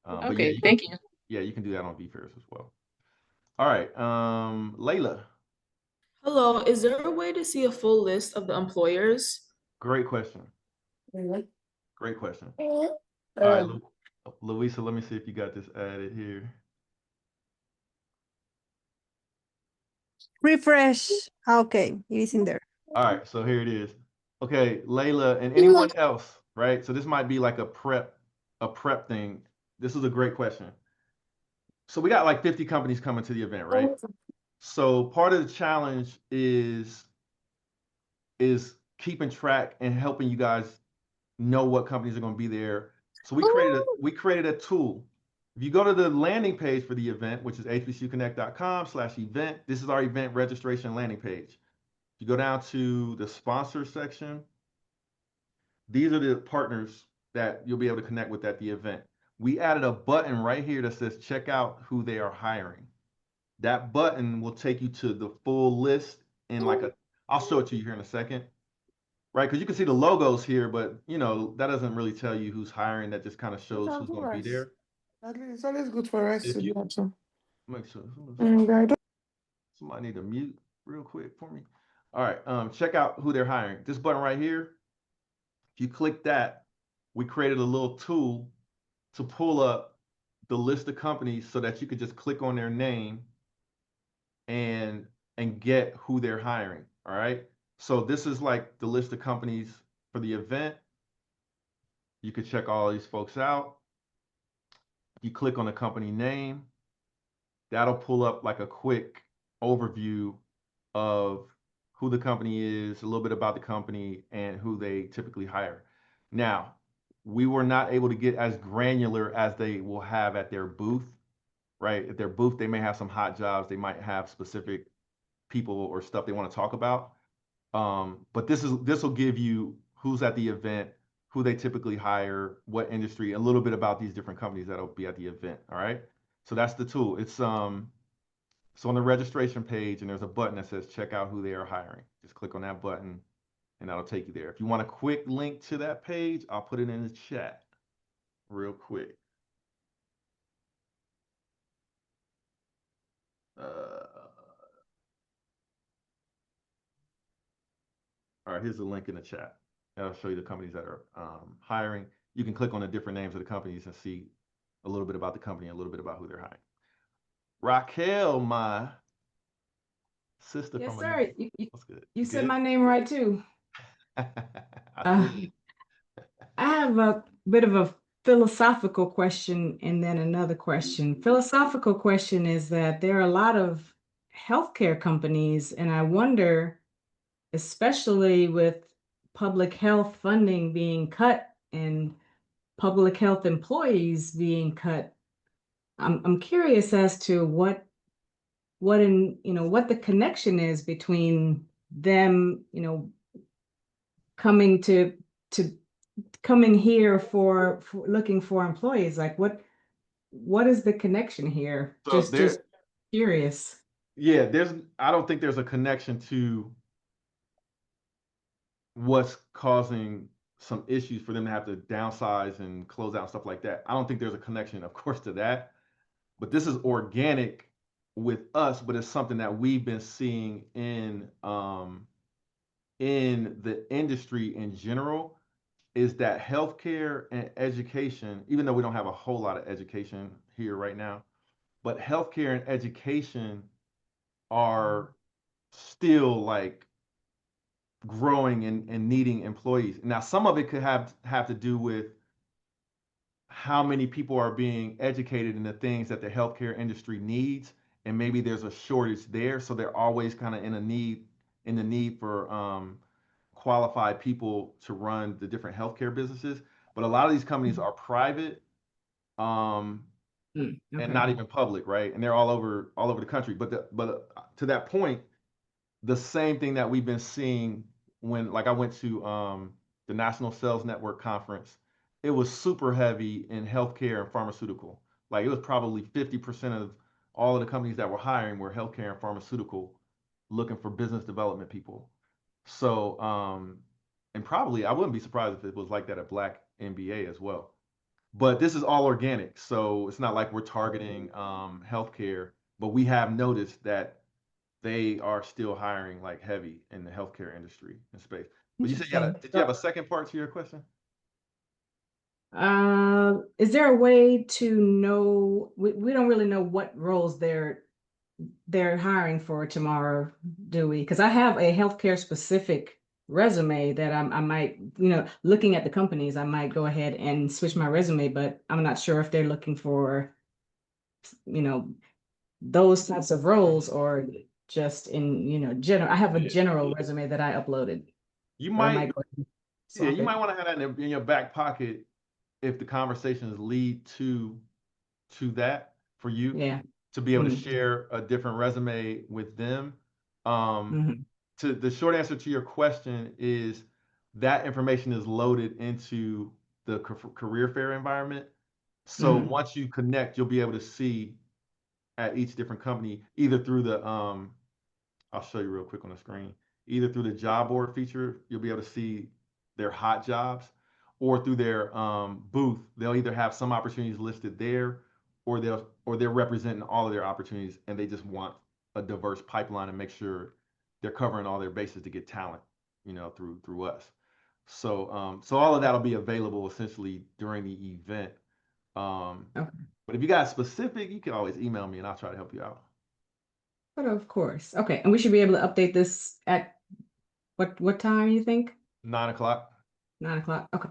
But Okay. Thank you. you can do that on VFairs as well. All right. Layla, Hello, is there a way to see a full list of the employers? great question. Great question. All Uh, right, Louisa, let me see if you got this added here. Refresh. Okay, it is in there. All right, so here it is. Okay, Layla and anyone else, right? So this might be like a prep thing. This is a great question. So we got like 50 companies coming to the event, right? So part of the challenge is keeping track and helping you guys know what companies are going to be there. So we created a tool. If you go to the landing page for the event, which is hbcuconnect.com/event, this is our event registration landing page. If you go down to the sponsor section, these are the partners that you'll be able to connect with at the event. We added a button right here that says check out who they are hiring. That button will take you to the full list in I'll show it to you here in a second. Right, because you can see the logos here, but that doesn't really tell you who's hiring. That just kind of shows who's going to be there. It's always good for us If to you do that. make sure And I don't. somebody need to mute real quick for me. All right, check out who they're hiring. This button right here, if you click that, we created a little tool to pull up the list of companies so that you could just click on their name and get who they're hiring. All right. So this is like the list of companies for the event. You could check all these folks out. You click on the company name, that'll pull up like a quick overview of who the company is, a little bit about the company, and who they typically hire. Now, we were not able to get as granular as they will have at their booth, right? At their booth, they may have some hot jobs, they might have specific people or stuff they want to talk about. But this will give you who's at the event, who they typically hire, what industry, a little bit about these different companies that'll be at the event. All right. So that's the tool. So on the registration page, and there's a button that says check out who they are hiring. Just click on that button and that'll take you there. If you want a quick link to that page, I'll put it in the chat real quick. All right, here's the link in the chat. That'll show you the companies that are hiring. You can click on the different names of the companies and see a little bit about the company, a little bit about who they're hiring. Raquel, my sister Yes, from sir. what's good? You said Good? my name right too. I see. I have a bit of a philosophical question and then another question. Philosophical question is that there are a lot of healthcare companies, and I wonder, especially with public health funding being cut and public health employees being cut, I'm curious as to what the connection is between them, coming to coming here for looking for employees. Like what is the connection here? So Just curious. yeah, I don't think there's a connection to what's causing some issues for them to have to downsize and close out and stuff like that. I don't think there's a connection, of course, to that. But this is organic with us, but it's something that we've been seeing in the industry in general, is that healthcare and education, even though we don't have a whole lot of education here right now, but healthcare and education are still like growing and needing employees. Now, some of it could have to do with how many people are being educated in the things that the healthcare industry needs, and maybe there's a shortage there, so they're always kind of in the need for qualified people to run the different healthcare businesses. But a lot of these companies are private, and Okay. not even public, right? And they're all over the country. But to that point, the same thing that we've been seeing when, like, I went to the National Sales Network conference. It was super heavy in healthcare and pharmaceutical. Like, it was probably 50% of all of the companies that were hiring were healthcare and pharmaceutical, looking for business development people. So, and probably I wouldn't be surprised if it was like that at Black MBA as well. But this is all organic, so it's not like we're targeting healthcare, but we have noticed that they are still hiring like heavy in the healthcare industry and space. But you said did you have a second part to your question? Is there a way to know? We don't really know what roles they're hiring for tomorrow, do we? Because I have a healthcare specific resume that I might, looking at the companies, I might go ahead and switch my resume, but I'm not sure if they're looking for, those types of roles or just in, general. I have a general resume that I uploaded. You But I might, might go ahead and yeah, swap you it. might want to have that in your back pocket if the conversations lead to that for you Yeah. to be able to Mhm. share a different resume with them. Mhm. To the short answer to your question is that information is loaded into the career fair environment. So Mhm. once you connect, you'll be able to see at each different company, either through the I'll show you real quick on the screen, either through the job board feature, you'll be able to see their hot jobs, or through their booth, they'll either have some opportunities listed there, or they're representing all of their opportunities, and they just want a diverse pipeline and make sure they're covering all their bases to get talent, through us. So all of that'll be available essentially during the event. Okay. But if you got specific, you can always email me and I'll try to help you out. But of course. Okay. And we should be able to update this at what time you think? 9 o'clock. 9 o'clock. Okay.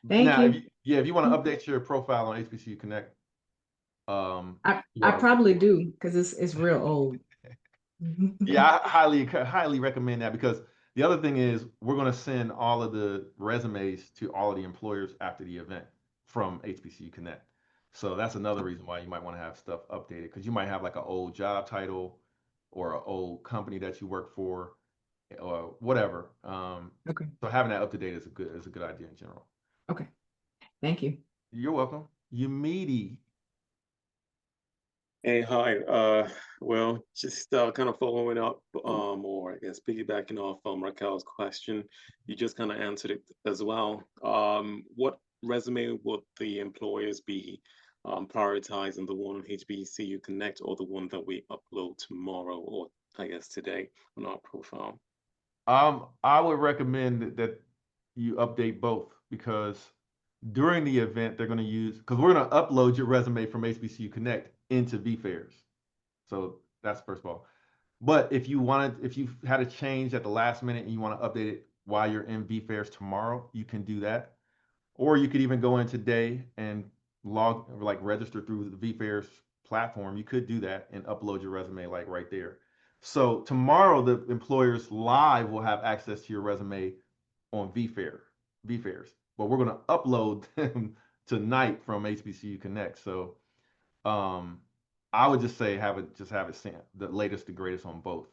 Thank Now, you. if you want to update your profile on HBCU Connect, I probably do because it's real old. yeah, I highly recommend that, because the other thing is we're going to send all of the resumes to all of the employers after the event from HBCU Connect. So that's another reason why you might want to have stuff updated, because you might have like an old job title or an old company that you work for or whatever. Okay. So having that up to date is a good idea in general. Okay. Thank you. You're welcome. You meaty. Hey, hi. Well, just kind of following up, or I guess piggybacking off Raquel's question, you just kind of answered it as well. What resume would the employers be prioritizing, the one on HBCU Connect or the one that we upload tomorrow, or I guess today on our profile? I would recommend that you update both because during the event they're going to use because we're going to upload your resume from HBCU Connect into VFairs. So that's first of all. But if you had a change at the last minute and you want to update it while you're in VFairs tomorrow, you can do that. Or you could even go in today and register through the VFairs platform. You could do that and upload your resume like right there. So tomorrow the employers live will have access to your resume on VFairs, but we're going to upload them tonight from HBCU Connect. So um, I would just say have it sent the latest, the greatest on both.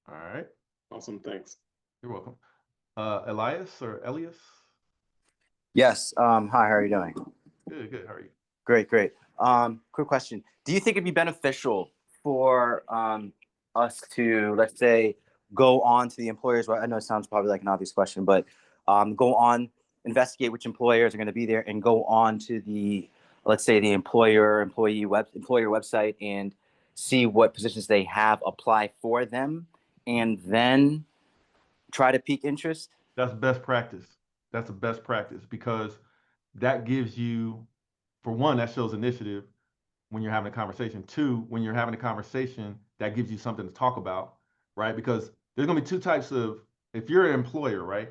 All right, Awesome, thanks. you're welcome. Elias or Elias? Yes. Hi, how are you doing? Good, good. How are you? Great, great. Quick question. Do you think it'd be beneficial for us to, let's say, go on to the employers? Well, I know it sounds probably like an obvious question, but go on, investigate which employers are going to be there, and go on to the, let's say, the employer website and see what positions they have, apply for them, and then try to pique interest? That's best practice. That's the best practice because that gives you, for one, that shows initiative when you're having a conversation. Two, when you're having a conversation, that gives you something to talk about, right? Because there's gonna be two types of, if you're an employer, right,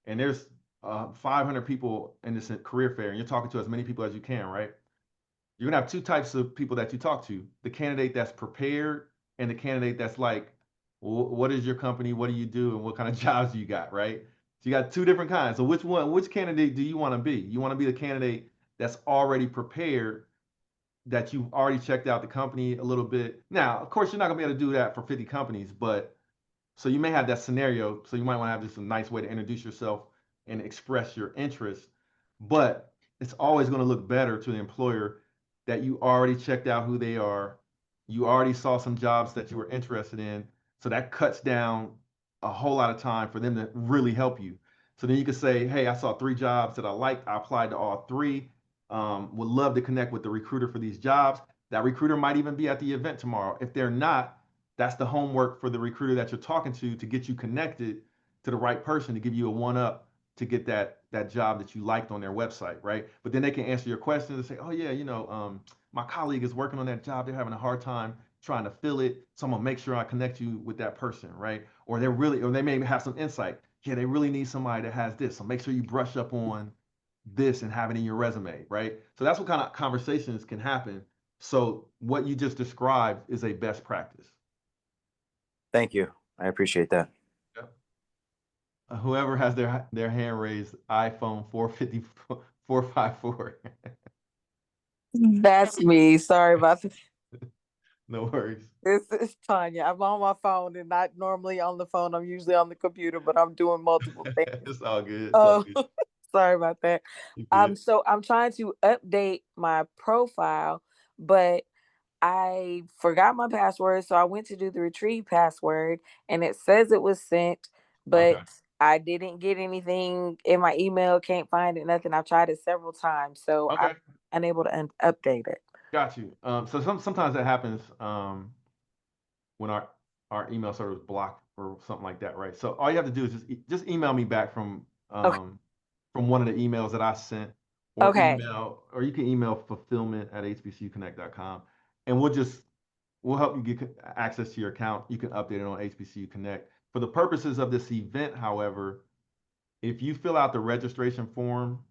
and there's 500 people in this career fair, and you're talking to as many people as you can, right? You're gonna have two types of people that you talk to: the candidate that's prepared and the candidate that's like, what is your company? What do you do? And what kind of jobs do you got, right? So you got two different kinds. So which candidate do you want to be? You want to be the candidate that's already prepared, that you've already checked out the company a little bit. Now, of course, you're not gonna be able to do that for 50 companies, but so you may have that scenario. So you might want to have just a nice way to introduce yourself and express your interest. But it's always going to look better to the employer that you already checked out who they are. You already saw some jobs that you were interested in. So that cuts down a whole lot of time for them to really help you. So then you can say, hey, I saw 3 jobs that I liked. I applied to all 3. Would love to connect with the recruiter for these jobs. That recruiter might even be at the event tomorrow. If they're not, that's the homework for the recruiter that you're talking to get you connected to the right person to give you a one up to get that job that you liked on their website, right? But then they can answer your questions and say, oh yeah, my colleague is working on that job. They're having a hard time trying to fill it. So I'm gonna make sure I connect you with that person, right? Or they may have some insight. Yeah, they really need somebody that has this. So make sure you brush up on this and have it in your resume, right? So that's what kind of conversations can happen. So what you just described is a best practice. Thank you. I appreciate that. Yep. Whoever has their hand raised, iPhone 450 454. That's me. Sorry about this. No worries. This is Tanya. I'm on my phone and not normally on the phone. I'm usually on the computer, but I'm doing multiple things. It's all good. It's all good. Sorry about that. So I'm trying to update my profile, but I forgot my password. So I went to do the retrieve password and it says it was sent, but Okay. I didn't get anything in my email. Can't find it, nothing. I've tried it several times. So Okay. I'm unable to update it. Got you. So sometimes that happens when our email server is blocked or something like that, right? So all you have to do is just email me back from one of the emails that I sent, or Okay. you can email fulfillment@hbcuconnect.com, and we'll help you get access to your account. You can update it on HBCU Connect. For the purposes of this event, however, if you fill out the registration form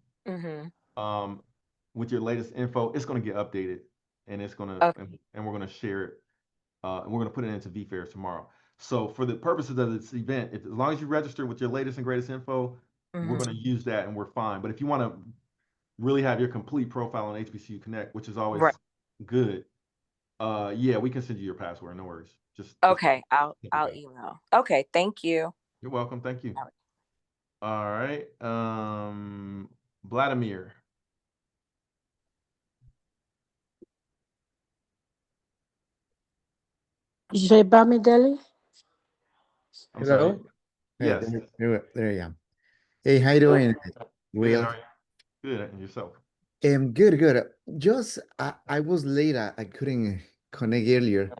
with your latest info, it's going to get updated, and it's going to and we're going to share it, and we're going to put it into VFairs tomorrow. So for the purposes of this event, as long as you register with your latest and greatest info, we're going to use that and we're fine. But if you want to really have your complete profile on HBCU Connect, which is always good, yeah, we can send you your password. No worries. I'll email. Okay, thank you. You're welcome. Thank you. All right. Vladimir. Jebamideli? I'm sorry. Hello? Hey, Yes. there I am. Hey, how you doing, Good. Will? How are you? Good. And yourself? Good, good. Just I was late. I couldn't connect earlier.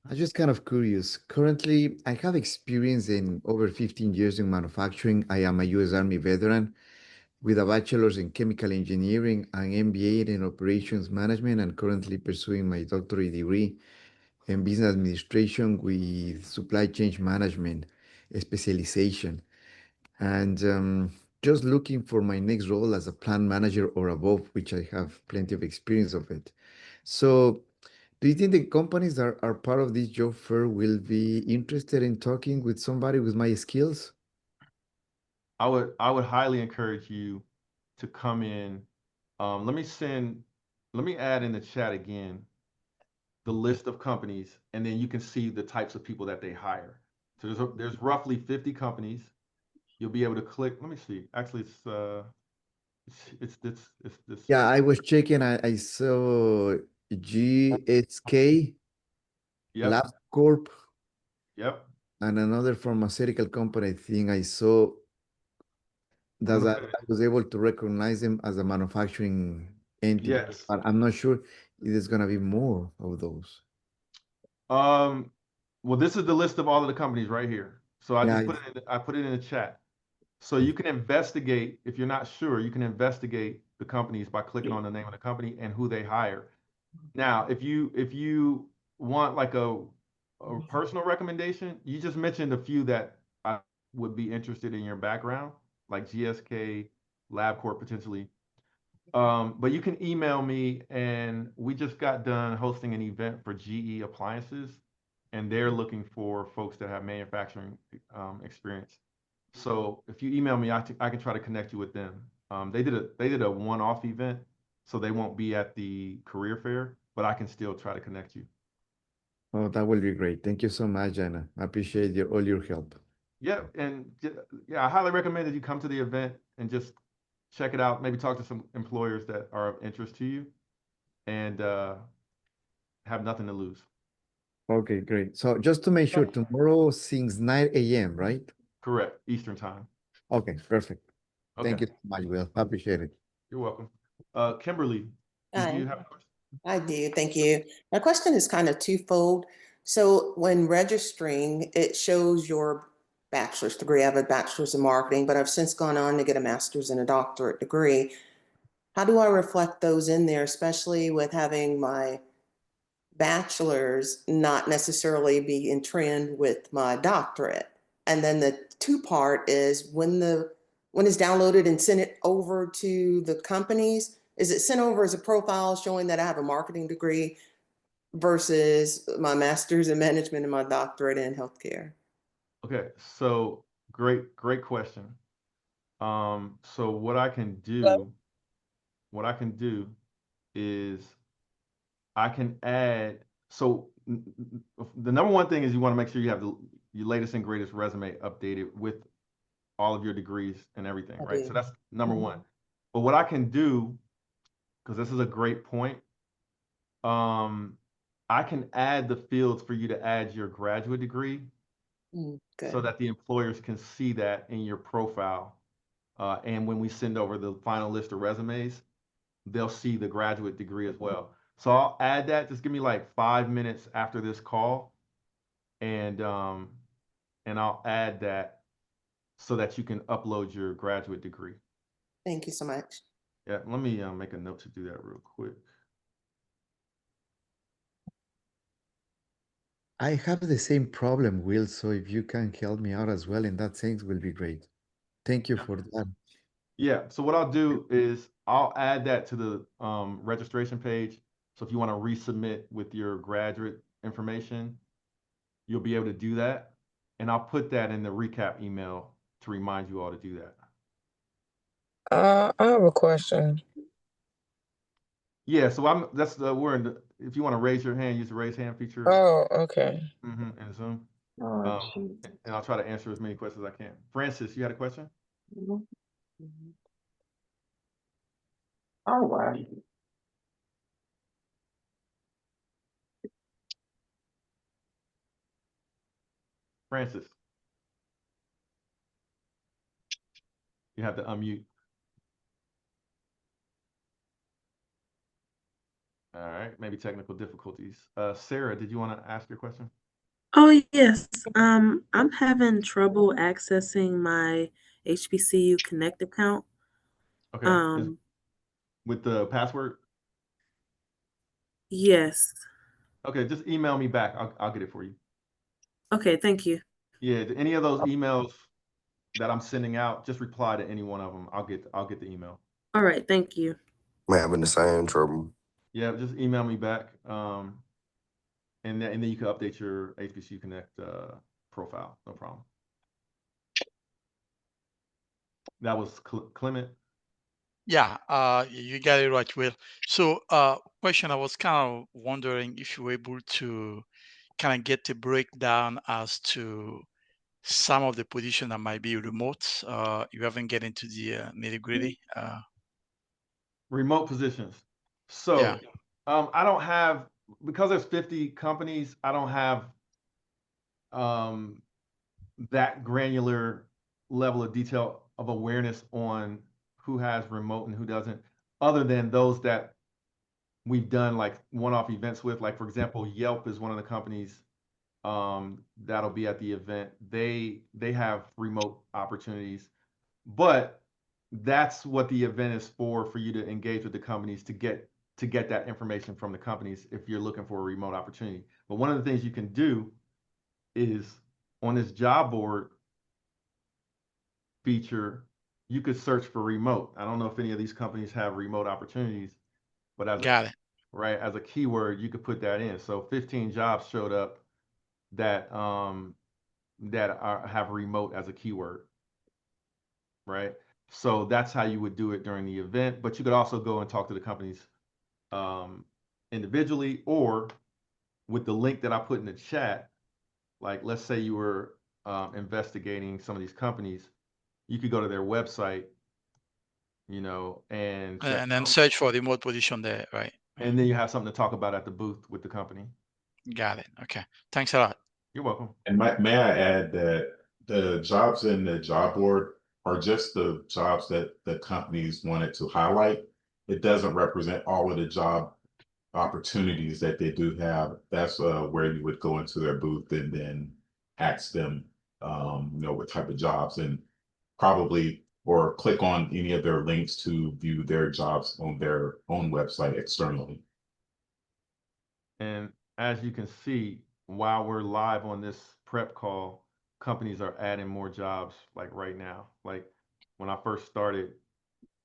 I'm just kind of curious. Currently, I have experience in over 15 years in manufacturing. I am a U.S. Army veteran with a bachelor's in chemical engineering and MBA in operations management, and currently pursuing my doctorate degree in business administration with supply chain management specialization. And just looking for my next role as a plant manager or above, which I have plenty of experience of it. So, do you think the companies that are part of this job fair will be interested in talking with somebody with my skills? I would highly encourage you to come in. Let me add in the chat again the list of companies, and then you can see the types of people that they hire. So there's roughly 50 companies. You'll be able to click. Let me see. Actually, it's this. Yeah, I was checking. I saw GSK, Yep. LabCorp, Yep. and another pharmaceutical company. I think I saw I'm that gonna I put it. was able to recognize them as a manufacturing entity. Yes. But I'm not sure if there's gonna be more of those. Um. Well, this is the list of all of the companies right here. So I Yeah, just I put it in the chat. So you can investigate, if you're not sure, you can investigate the companies by clicking on the name of the company and who they hire. Now, if you want like a personal recommendation, you just mentioned a few that I would be interested in your background, like GSK, LabCorp potentially. But you can email me, and we just got done hosting an event for GE Appliances, and they're looking for folks that have manufacturing experience. So if you email me, I can try to connect you with them. They did a one-off event, so they won't be at the career fair, but I can still try to connect you. oh, that will be great. Thank you so much, Anna. I appreciate all your help. Yeah, and yeah, I highly recommend that you come to the event and just check it out. Maybe talk to some employers that are of interest to you, and have nothing to lose. Okay, great. So just to make sure, tomorrow since 9 a.m., right? Correct, Eastern time. Okay, perfect. Okay, Thank you so much, Will. I appreciate it. you're welcome. Kimberly, did you Hi, have a question? I do. Thank you. My question is kind of twofold. So when registering, it shows your bachelor's degree. I have a bachelor's in marketing, but I've since gone on to get a master's and a doctorate degree. How do I reflect those in there, especially with having my bachelor's not necessarily be in trend with my doctorate? And then the two part is when it's downloaded and sent it over to the companies, is it sent over as a profile showing that I have a marketing degree versus my master's in management and my doctorate in healthcare? Okay, so great question. So Hello? what I can do is I can add. So the number one thing is you want to make sure you have your latest and greatest resume updated with all of your degrees and everything, I right? do. So that's number Mhm. one. But what I can do, because this is a great point, I can add the fields for you to add your graduate degree so Good. that the employers can see that in your profile. And when we send over the final list of resumes, they'll see the graduate degree as well. So I'll add that. Just give me like 5 minutes after this call, and I'll add that so that you can upload your graduate degree. Thank you so much. Yeah, let me make a note to do that real quick. I have the same problem, Will, so if you can help me out as well in that sense, will be great. Thank you for that. Yeah, so what I'll do is I'll add that to the registration page. So if you want to resubmit with your graduate information, you'll be able to do that. And I'll put that in the recap email to remind you all to do that. I have a question. Yeah, so that's we're in the, if you want to raise your hand, use the raise hand feature Oh, okay. in Zoom. Oh, shoot. And I'll try to answer as many questions as I can. Francis, you had a question? All right. Francis, you have to unmute. All right, maybe technical difficulties. Sarah, did you want to ask your question? Oh, yes. I'm having trouble accessing my HBCU Connect account. Okay. With the password? Yes. Okay, just email me back. I'll get it for you. Okay, thank you. Yeah, any of those emails that I'm sending out, just reply to any one of them. I'll get the email. All right, thank you. I'm having the same trouble. Yeah, just email me back. And then you can update your HBCU Connect profile. No problem. That was Clement. Yeah, you got it right, Will. So, question, I was kind of wondering if you were able to kind of get a breakdown as to some of the position that might be remote. You haven't get into the nitty-gritty. Remote positions. So, Yeah. I don't have, because there's 50 companies, I don't have that granular level of detail of awareness on who has remote and who doesn't, other than those that we've done like one-off events with. Like, for example, Yelp is one of the companies that'll be at the event. They have remote opportunities, but that's what the event is for you to engage with the companies to get that information from the companies if you're looking for a remote opportunity. But one of the things you can do is on this job board feature, you could search for remote. I don't know if any of these companies have remote opportunities, but Got it. right, as a keyword, you could put that in. So 15 jobs showed up that have remote as a keyword, right? So that's how you would do it during the event. But you could also go and talk to the companies individually, or with the link that I put in the chat. Like, let's say you were investigating some of these companies, you could go to their website, and say, And then search for remote position there, right? and then you have something to talk about at the booth with the company. Got it. Okay. Thanks a lot. You're welcome. And may I add that the jobs in the job board are just the jobs that the companies wanted to highlight. It doesn't represent all of the job opportunities that they do have. That's where you would go into their booth and then ask them, what type of jobs, and probably or click on any of their links to view their jobs on their own website externally. And as you can see, while we're live on this prep call, companies are adding more jobs like right now. Like when I first started,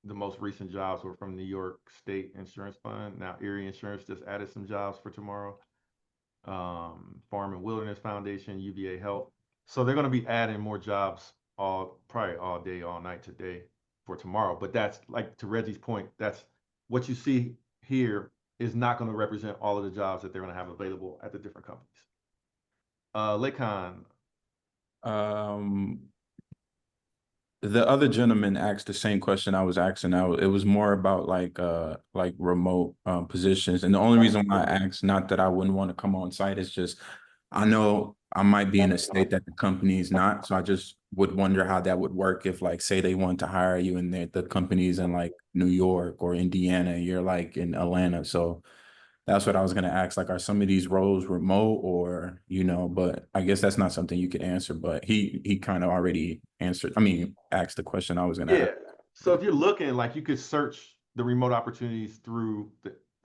the most recent jobs were from New York State Insurance Fund. Now Erie Insurance just added some jobs for tomorrow. Farm and Wilderness Foundation, UVA Health. So they're going to be adding more jobs probably all day, all night today for tomorrow. But that's, like, to Reggie's point, that's what you see here is not going to represent all of the jobs that they're going to have available at the different companies. Lakon. The other gentleman asked the same question I was asking. It was more about like remote positions. And the only reason why I asked, not that I wouldn't want to come on site, is just I know I might be in a state that the company is not. So I just would wonder how that would work if, like, say they want to hire you and the company's in like New York or Indiana, you're like in Atlanta. So that's what I was going to ask. Like, are some of these roles remote or, but I guess that's not something you could answer, but he kind of already answered. I mean, asked the question I was going to ask. So if you're looking, like, you could search the remote opportunities through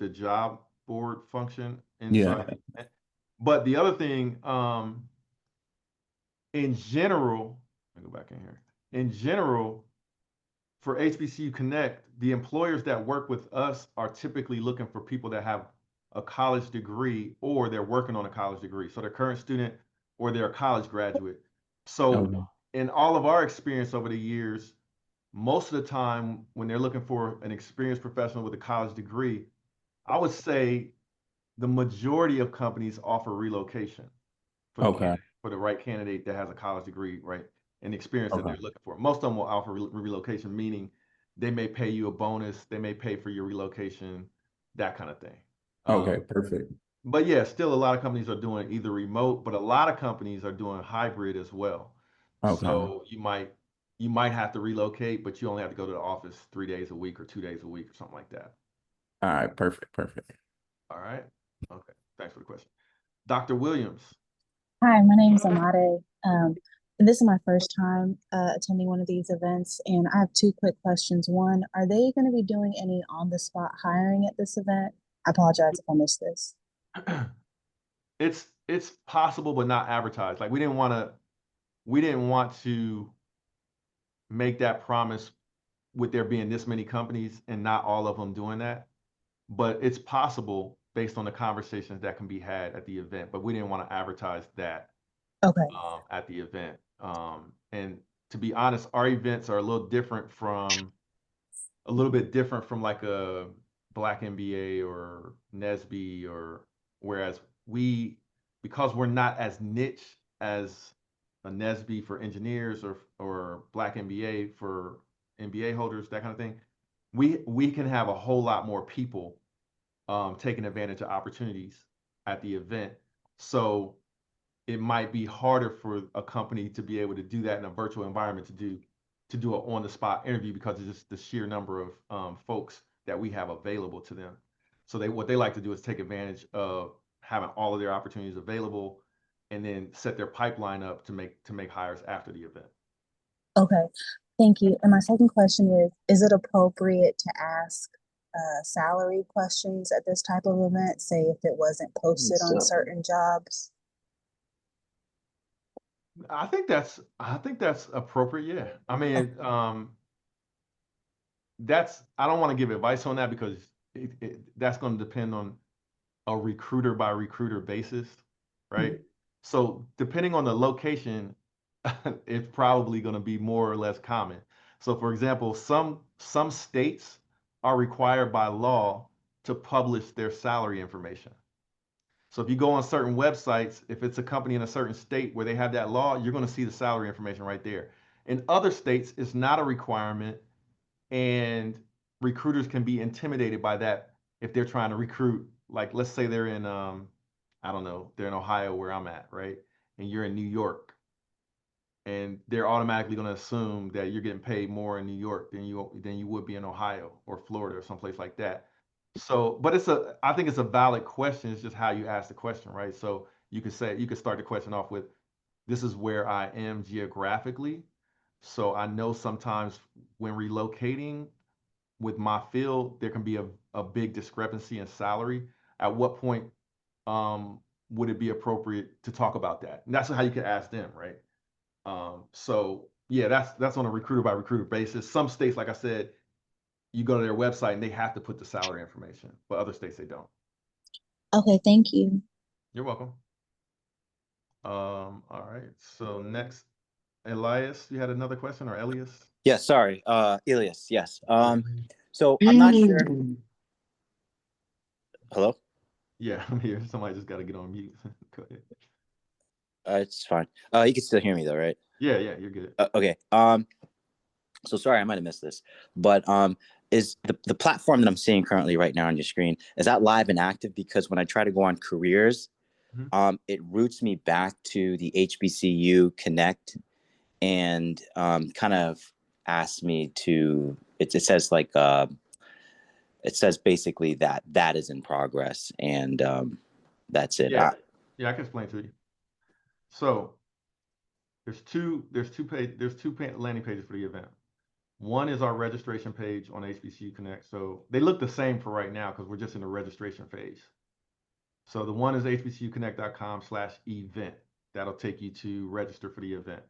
the job board function inside. Yeah. But the other thing, in general, let me go back in here. In general, for HBCU Connect, the employers that work with us are typically looking for people that have a college degree or they're working on a college degree. So they're current student or they're a college graduate. So in all of our experience over the years, most of the time when they're looking for an experienced professional with a college degree, I would say the majority of companies offer relocation for the right candidate that has a college degree, right, and experience that they're looking for. Most of them will offer relocation, meaning they may pay you a bonus, they may pay for your relocation, that kind of thing. Okay, perfect. But yeah, still a lot of companies are doing either remote, but a lot of companies are doing hybrid as well. Okay. So you might have to relocate, but you only have to go to the office 3 days a week or 2 days a week or something like that. All right, perfect. All right. Okay. Thanks for the question. Dr. Williams. Hi, my name is Amade. And this is my first time attending one of these events, and I have two quick questions. One, are they going to be doing any on-the-spot hiring at this event? I apologize if I missed this. It's possible, but not advertised. Like we didn't want to make that promise with there being this many companies and not all of them doing that. But it's possible based on the conversations that can be had at the event. But we didn't want to advertise that Okay. at the event. And to be honest, our events are a little bit different from like a Black MBA or NSBE, or whereas because we're not as niche as a NSBE for engineers or Black MBA for MBA holders, that kind of thing, we can have a whole lot more people taking advantage of opportunities at the event. So it might be harder for a company to be able to do that in a virtual environment, to do an on-the-spot interview, because it's just the sheer number of folks that we have available to them. So what they like to do is take advantage of having all of their opportunities available, and then set their pipeline up to make hires after the event. Okay, thank you. And my second question is it appropriate to ask salary questions at this type of event, say if it wasn't posted on certain jobs? I think that's appropriate. Yeah. I mean, I don't want to give advice on that, because that's going to depend on a recruiter by recruiter basis, right? Mm-hmm. So depending on the location, it's probably going to be more or less common. So for example, some states are required by law to publish their salary information. So if you go on certain websites, if it's a company in a certain state where they have that law, you're going to see the salary information right there. In other states, it's not a requirement, and recruiters can be intimidated by that if they're trying to recruit. Like, let's say they're in, I don't know, they're in Ohio where I'm at, right? And you're in New York, and they're automatically going to assume that you're getting paid more in New York than you would be in Ohio or Florida or someplace like that. So, but I think it's a valid question. It's just how you ask the question, right? So you could start the question off with, this is where I am geographically. So I know sometimes when relocating with my field, there can be a big discrepancy in salary. At what point would it be appropriate to talk about that? And that's how you can ask them, right? So yeah, that's on a recruiter by recruiter basis. Some states, like I said, you go to their website and they have to put the salary information, but other states they don't. Okay, thank you. You're welcome. All right. So next, Elias, you had another question, or Elias? Yes, sorry. Elias, yes. So I'm not sure. Hello? Yeah, I'm here. Somebody just got to get on mute. Go ahead. It's fine. You can still hear me though, right? Yeah, you're good. Okay. So sorry, I might have missed this, but is the platform that I'm seeing currently right now on your screen, is that live and active? Because when I try to go on careers, it routes me back to the HBCU Connect, and kind of asks me to. It says like it says basically that is in progress, and that's it. Yeah, I can explain to you. So there's two landing pages for the event. One is our registration page on HBCU Connect. So they look the same for right now because we're just in the registration phase. So the one is hbcuconnect.com/event. That'll take you to register for the event.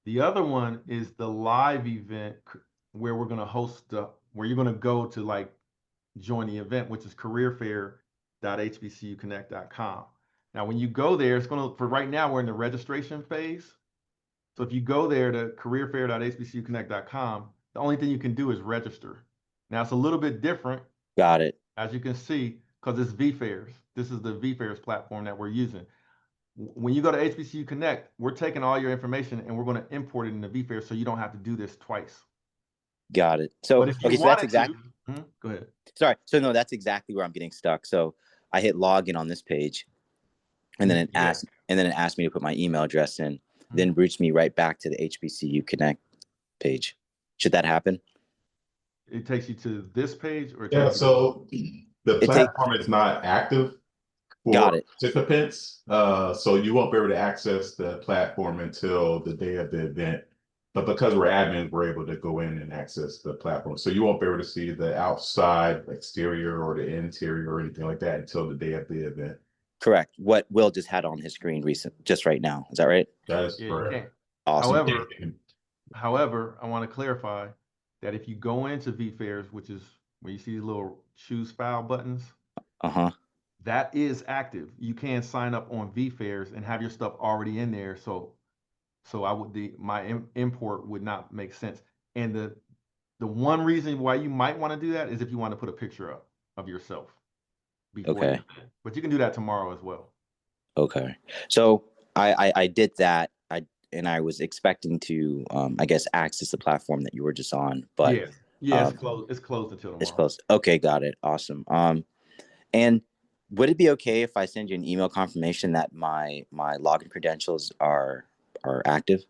The other one is the live event where we're going to where you're going to go to like join the event, which is careerfair.hbcuconnect.com. Now, when you go there, for right now, we're in the registration phase. So if you go there to careerfair.hbcuconnect.com, the only thing you can do is register. Now it's a little bit different. Got it. As you can see, because it's vFairs. This is the vFairs platform that we're using. When you go to HBCU Connect, we're taking all your information and we're going to import it into vFairs, so you don't have to do this twice. Got it. So but if you okay, so that's exactly. Go ahead. Sorry. So no, that's exactly where I'm getting stuck. So I hit login on this page, and then it asked me to put my email address in, then routes me right back to the HBCU Connect page. Should that happen? It takes you to this page, or so the platform is not active for participants, so you won't be able to access the platform until the day of the event. But because we're admins, we're able to go in and access the platform. So you won't be able to see the outside exterior or the interior or anything like that until the day of the event. Correct. What Will just had on his screen just right now. Is that right? That is correct. Awesome. However, I want to clarify that if you go into VFairs, which is where you see these little choose file buttons, that is active. You can sign up on VFairs and have your stuff already in there. So my import would not make sense. And the one reason why you might want to do that is if you want to put a picture up of yourself before but you can do that tomorrow as well. Okay. So I did that. I was expecting to I guess access the platform that you were just on, but it's closed until tomorrow. It's closed. Okay, got it. Awesome. And would it be okay if I send you an email confirmation that my login credentials are active?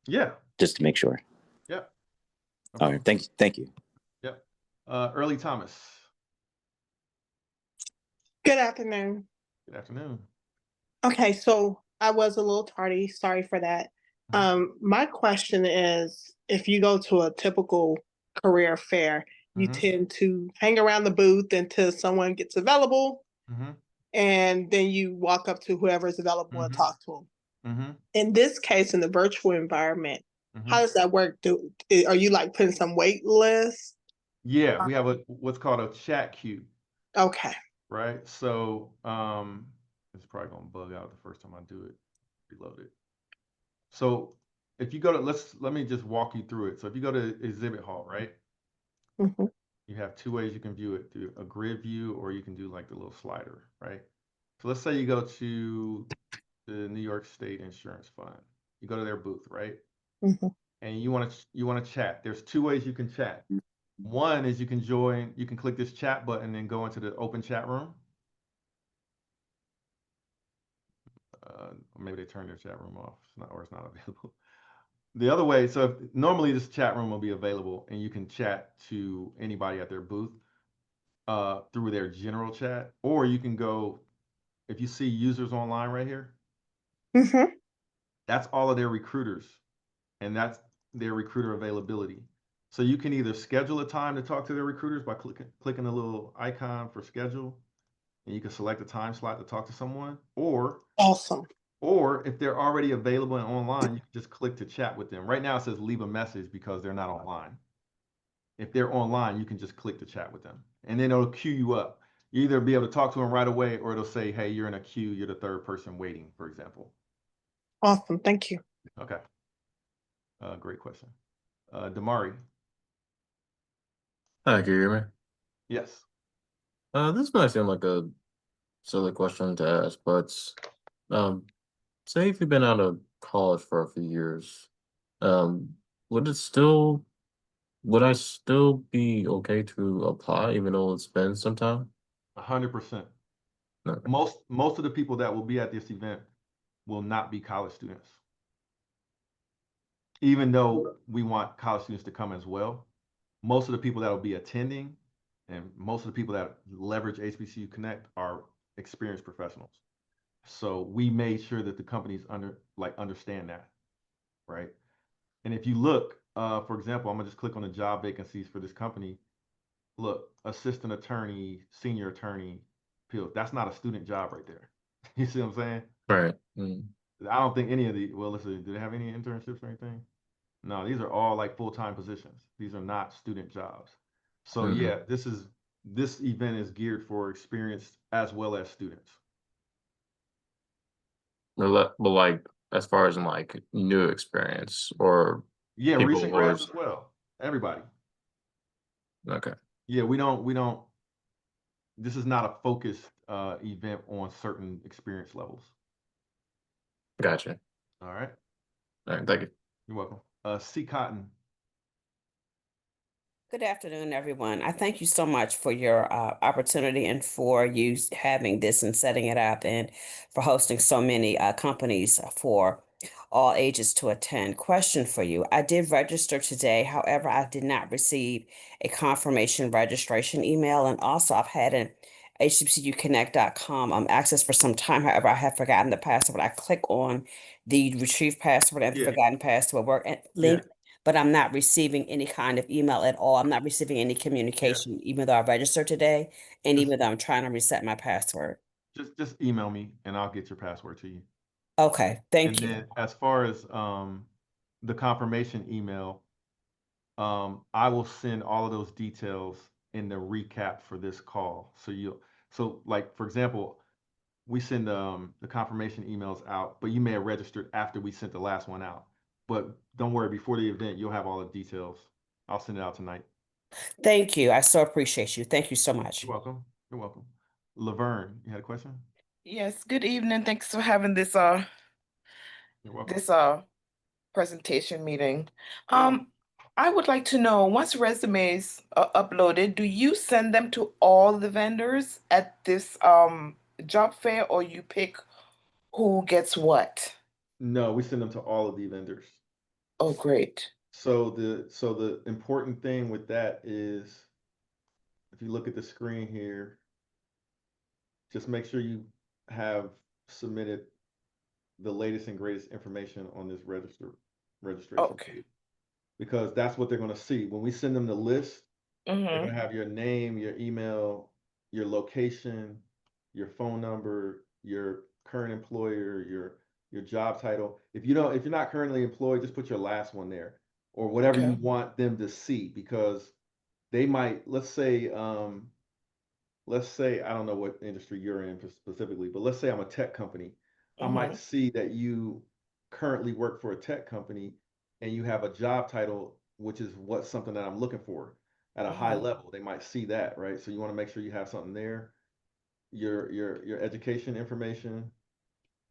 Yeah. Just to make sure. Yeah. All right. Thank you. Yep. Early Thomas. Good afternoon. Good afternoon. Okay, so I was a little tardy. Sorry for that. My question is, if you go to a typical career fair, you tend to hang around the booth until someone gets available, and then you walk up to whoever's available and talk to them. In this case, in the virtual environment, how does that work? Are you like putting some wait list? Yeah, we have what's called a chat queue. Okay. Right. So it's probably gonna bug out the first time I do it. Reload it. So if you go to let me just walk you through it. So if you go to exhibit hall, right? You have two ways you can view it, through a grid view, or you can do like the little slider, right? So let's say you go to the New York State Insurance Fund. You go to their booth, right? And you want to chat. There's two ways you can chat. One is you can click this chat button and go into the open chat room. Maybe they turned their chat room off, or it's not available. The other way, so normally this chat room will be available and you can chat to anybody at their booth through their general chat, or you can go, if you see users online right here, that's all of their recruiters, and that's their recruiter availability. So you can either schedule a time to talk to their recruiters by clicking the little icon for schedule, and you can select a time slot to talk to someone, or if they're already available and online, you can just click to chat with them. Right now it says leave a message because they're not online. If they're online, you can just click to chat with them, and then it'll queue you up. You either be able to talk to them right away, or it'll say, hey, you're in a queue, you're the third person waiting, for example. Awesome. Thank you. Okay. Great question. Damari. Hi, can you hear me? Yes. This might seem like a silly question to ask, but say if you've been out of college for a few years, would I still be okay to apply even though it's been some time? 100%. Okay. Most of the people that will be at this event will not be college students. Even though we want college students to come as well, most of the people that will be attending and most of the people that leverage HBCU Connect are experienced professionals. So we made sure that the companies understand that, right? And if you look, for example, I'm gonna just click on the job vacancies for this company. Look, assistant attorney, senior attorney, that's not a student job right there. You see what I'm saying? Right. I don't think any of let's see, do they have any internships or anything? No, these are all like full-time positions. These are not student jobs. So yeah, this event is geared for experienced as well as students. But like, as far as in like new experience or recent grads as well. Everybody. Okay. Yeah, we don't. This is not a focused event on certain experience levels. Gotcha. All right. All right. Thank you. You're welcome. C. Cotton. Good afternoon, everyone. I thank you so much for your opportunity and for you having this and setting it up and for hosting so many companies for all ages to attend. Question for you. I did register today. However, I did not receive a confirmation registration email. And also I've had an HBCUconnect.com access for some time. However, I have forgotten the password. I click on the retrieve password and the Yeah, forgotten password work and yeah, link, but I'm not receiving any kind of email at all. I'm not receiving any yeah. communication, even though I registered today, and Just even though I'm trying to reset my password. just email me and I'll get your password to you. Okay, thank And you. then as far as the confirmation email, I will send all of those details in the recap for this call. So like for example, we send the confirmation emails out, but you may have registered after we sent the last one out. But don't worry, before the event, you'll have all the details. I'll send it out tonight. Thank you. I so appreciate you. Thank you so much. You're welcome. You're welcome. Laverne, you had a question? Yes, good evening. Thanks for having this You're welcome. presentation meeting. You're welcome. I would like to know, once resumes are uploaded, do you send them to all the vendors at this job fair, or you pick who gets what? No, we send them to all of the vendors. Oh, great. So the important thing with that is if you look at the screen here, just make sure you have submitted the latest and greatest information on this registration Okay. page, because that's what they're going to see when we send them the list. They're going Mm-hmm. to have your name, your email, your location, your phone number, your current employer, your job title. If you're not currently employed, just put your last one there or whatever Okay. you want them to see, because they might, let's say I don't know what industry you're in specifically, but let's say I'm a tech company. I might Mm-hmm. see that you currently work for a tech company and you have a job title, which is something that I'm looking for at a high Mm-hmm. level. They might see that, right? So you want to make sure you have something there, your education information,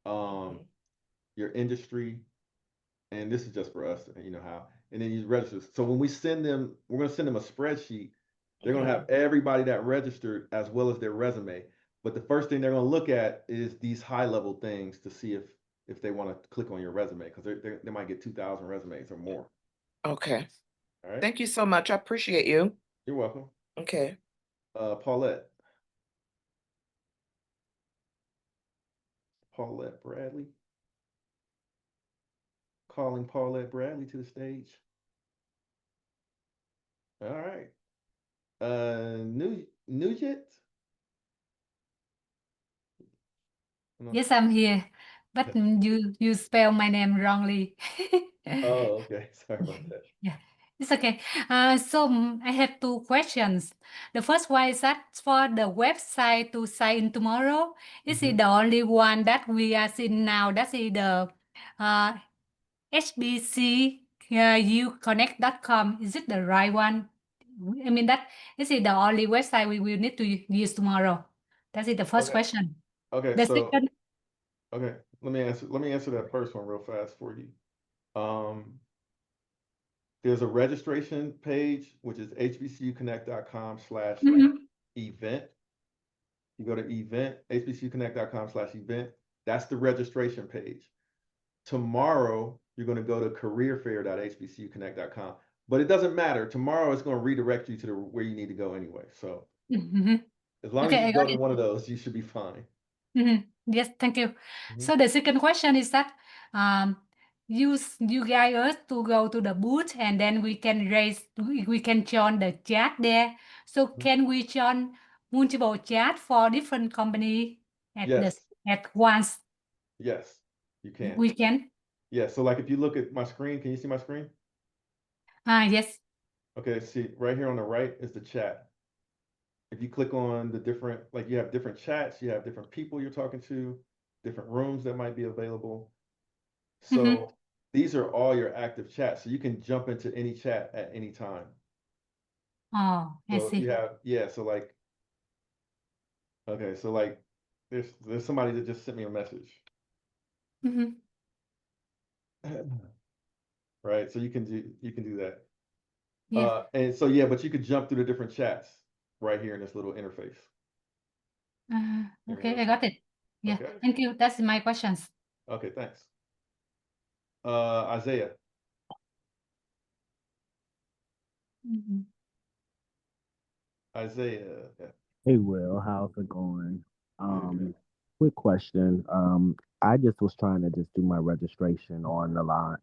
um, your industry, and this is just for us, you know how, and then you register. So when we send them, we're going to send them a spreadsheet. They're going to have everybody that registered as well as their resume. But the first thing they're going to look at is these high level things to see if they want to click on your resume, because they might get 2,000 resumes or more. Okay. All right. Thank you so much. I appreciate you. You're welcome. Okay. Paulette. Paulette Bradley. Calling Paulette Bradley to the stage. All right. Nugent. No. Yes, I'm here, but you spell my name wrongly. Oh, okay. Sorry about that. Yeah, it's okay. I have two questions. The first one is that for the website to sign in tomorrow, is it the only one that we are seeing now? That is the HBCUconnect.com. Is it the right one? I mean, that is it the only website we will need to use tomorrow? That is the first Okay. question. Okay. The So second. okay, let me answer that first one real fast for you. There's a registration page, which is hbcuconnect.com/event. You go to event, hbcuconnect.com/event. That's the registration page. Tomorrow, you're going to go to careerfair.hbcuconnect.com. But it doesn't matter. Tomorrow, it's going to redirect you to where you need to go anyway. So as long as Okay, you I go got to it. one of those, you should be fine. Yes, thank you. Mhm. So the second question is that you guide us to go to the booth and then we can we can join the chat there. So can we join multiple chat for different company Yes, at once? yes, you can. We can. Yeah, so like if you look at my screen, can you see my screen? Yes. Okay, see right here on the right is the chat. If you click on the different, like you have different chats, you have different people you're talking to, different rooms that might be available. So these are all your active chats. So you can jump into any chat at any time. Oh, I So if you see. have, yeah, so like, okay, so like there's somebody that just sent me a message. Right? So you can do that. Yeah. And so yeah, but you could jump through the different chats right here in this little interface. Okay, I got it. Yeah. Okay. Thank you. That's my questions. Okay, thanks. Isaiah. Isaiah. Yeah. Hey Will, how's it going? Good. Quick question. I just was trying to just do my registration on the line,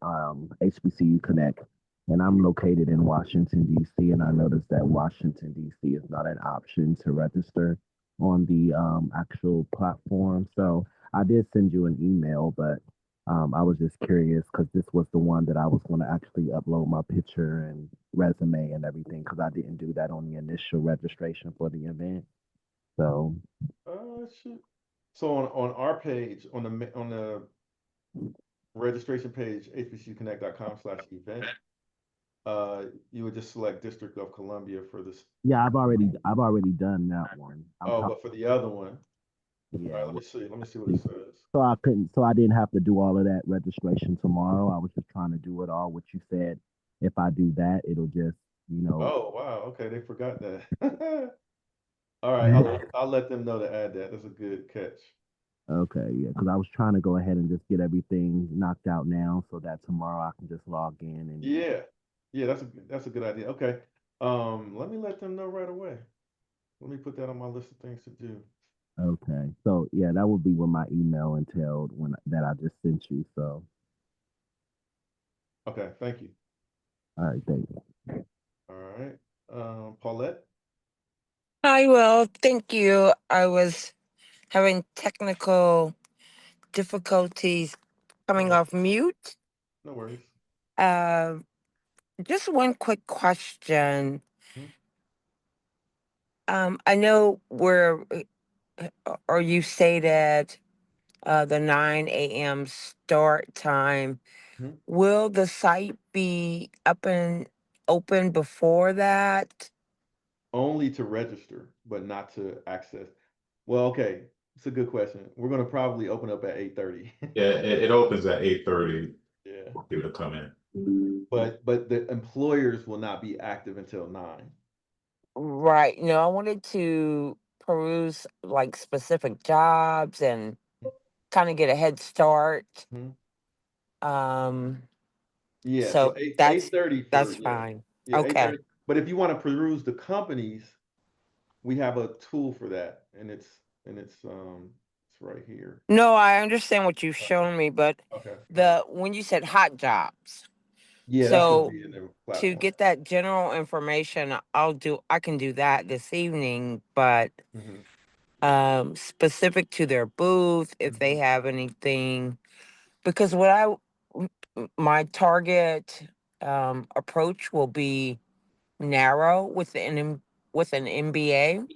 HBCU Connect, and I'm located in Washington, DC, and I noticed that Washington, DC is not an option to register on the actual platform. So I did send you an email, but I was just curious because this was the one that I was going to actually upload my picture and resume and everything because I didn't do that on the initial registration for the event. So, Shoot. So on our page, on the registration page, hbcuconnect.com/event, you would just select District of Columbia for this. yeah, I've already done that one. But for the other one, Yeah. all right, let me see what it says. So I didn't have to do all of that registration tomorrow. I was just trying to do it all, what you said. If I do that, it'll just, Oh, wow. Okay, they forgot that. All right, I'll let them know to add that. That's a good catch. Okay, yeah, because I was trying to go ahead and just get everything knocked out now so that tomorrow I can just log in and Yeah, that's a good idea. Okay, let me let them know right away. Let me put that on my list of things to do. okay. So yeah, that would be what my email entailed when that I just sent you. So Okay, thank you. all right, thank you. All right, Paulette. Hi, well, thank you. I was having technical difficulties coming off mute. No worries. Just one quick question. I know or you stated the 9 a.m. start time. Will the site be up and open before that? Only to register, but not to access. Well, okay, it's a good question. We're gonna probably open up at 8:30. Yeah, it opens at 8:30. Yeah. For people to come in. But the employers will not be active until 9. Right. No, I wanted to peruse like specific jobs and kind of get a head start. Yeah, so So 8:30 that's for fine. yeah, Okay. 8:30. But if you want to peruse the companies, we have a tool for that, and it's right here. No, I understand what you've shown me, but Okay. when you said hot jobs, Yeah, that's gonna so be in the to platform. get that general information, I can do that this evening, but specific to their booth, if they have anything, because my target approach will be narrow with an MBA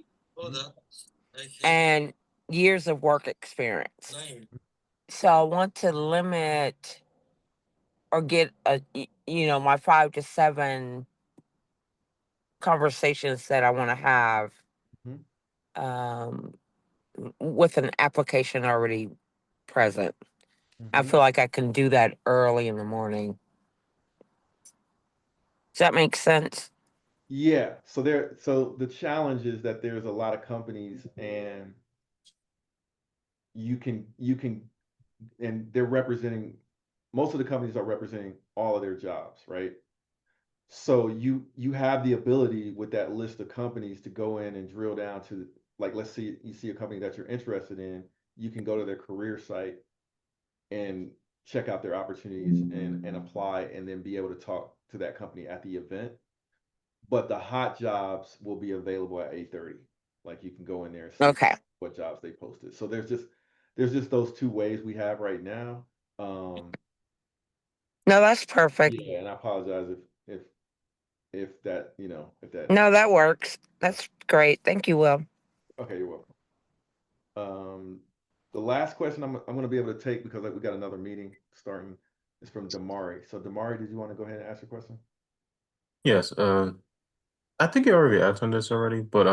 and years of work experience. So I want to limit or get my 5 to 7 conversations that I want to have um, with an application already present. I feel like I can do that early in the morning. Does that make sense? Yeah, so the challenge is that there's a lot of companies and you can and they're representing most of the companies are representing all of their jobs, right? So you have the ability with that list of companies to go in and drill down to, like, let's see, you see a company that you're interested in, you can go to their career site and check out their opportunities and apply and then be able to talk to that company at the event. But the hot jobs will be available at 8:30. Like you can go in there and see what jobs they posted. So there's just those two ways we have right now. No, that's perfect. Yeah, and I apologize if that, if that. No, that works. That's great. Thank you, Will. Okay, you're welcome. The last question I'm gonna be able to take because we got another meeting starting is from Damari. So Damari, did you want to go ahead and ask your question? Yes, I think you already answered this already, but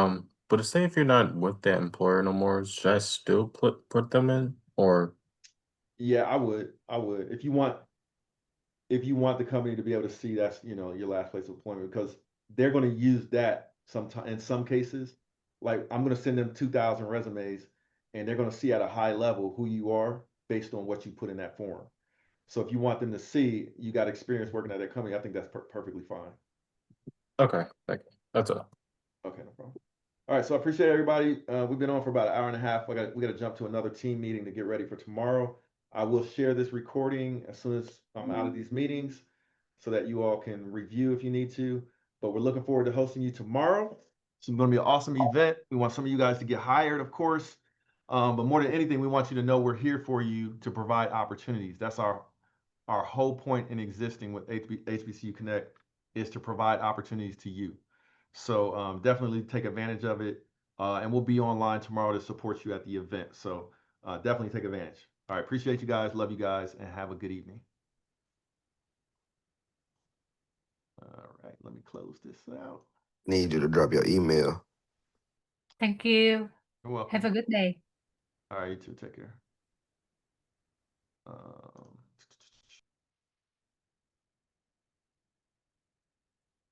say if you're not with that employer no more, should I still put them in or? Yeah, I would. If you want the company to be able to see that's, your last place of employment, because they're going to use that sometime in some cases. Like I'm going to send them 2,000 resumes, and they're going to see at a high level who you are based on what you put in that form. So if you want them to see you got experience working at that company, I think that's perfectly fine. Okay, thank you. That's all. Okay, no problem. All right, so I appreciate everybody. We've been on for about an hour and a half. We got to jump to another team meeting to get ready for tomorrow. I will share this recording as soon as I'm out of these meetings so that you all can review if you need to. But we're looking forward to hosting you tomorrow. It's going to be an awesome event. We want some of you guys to get hired, of course. But more than anything, we want you to know we're here for you to provide opportunities. That's our whole point in existing with HBCU Connect, is to provide opportunities to you. So definitely take advantage of it. And we'll be online tomorrow to support you at the event. So definitely take advantage. All right. Appreciate you guys. Love you guys. And have a good evening. All right. Let me close this out. Need you to drop your email. Thank you. You're welcome. Have a good day. All right. You too. Take care.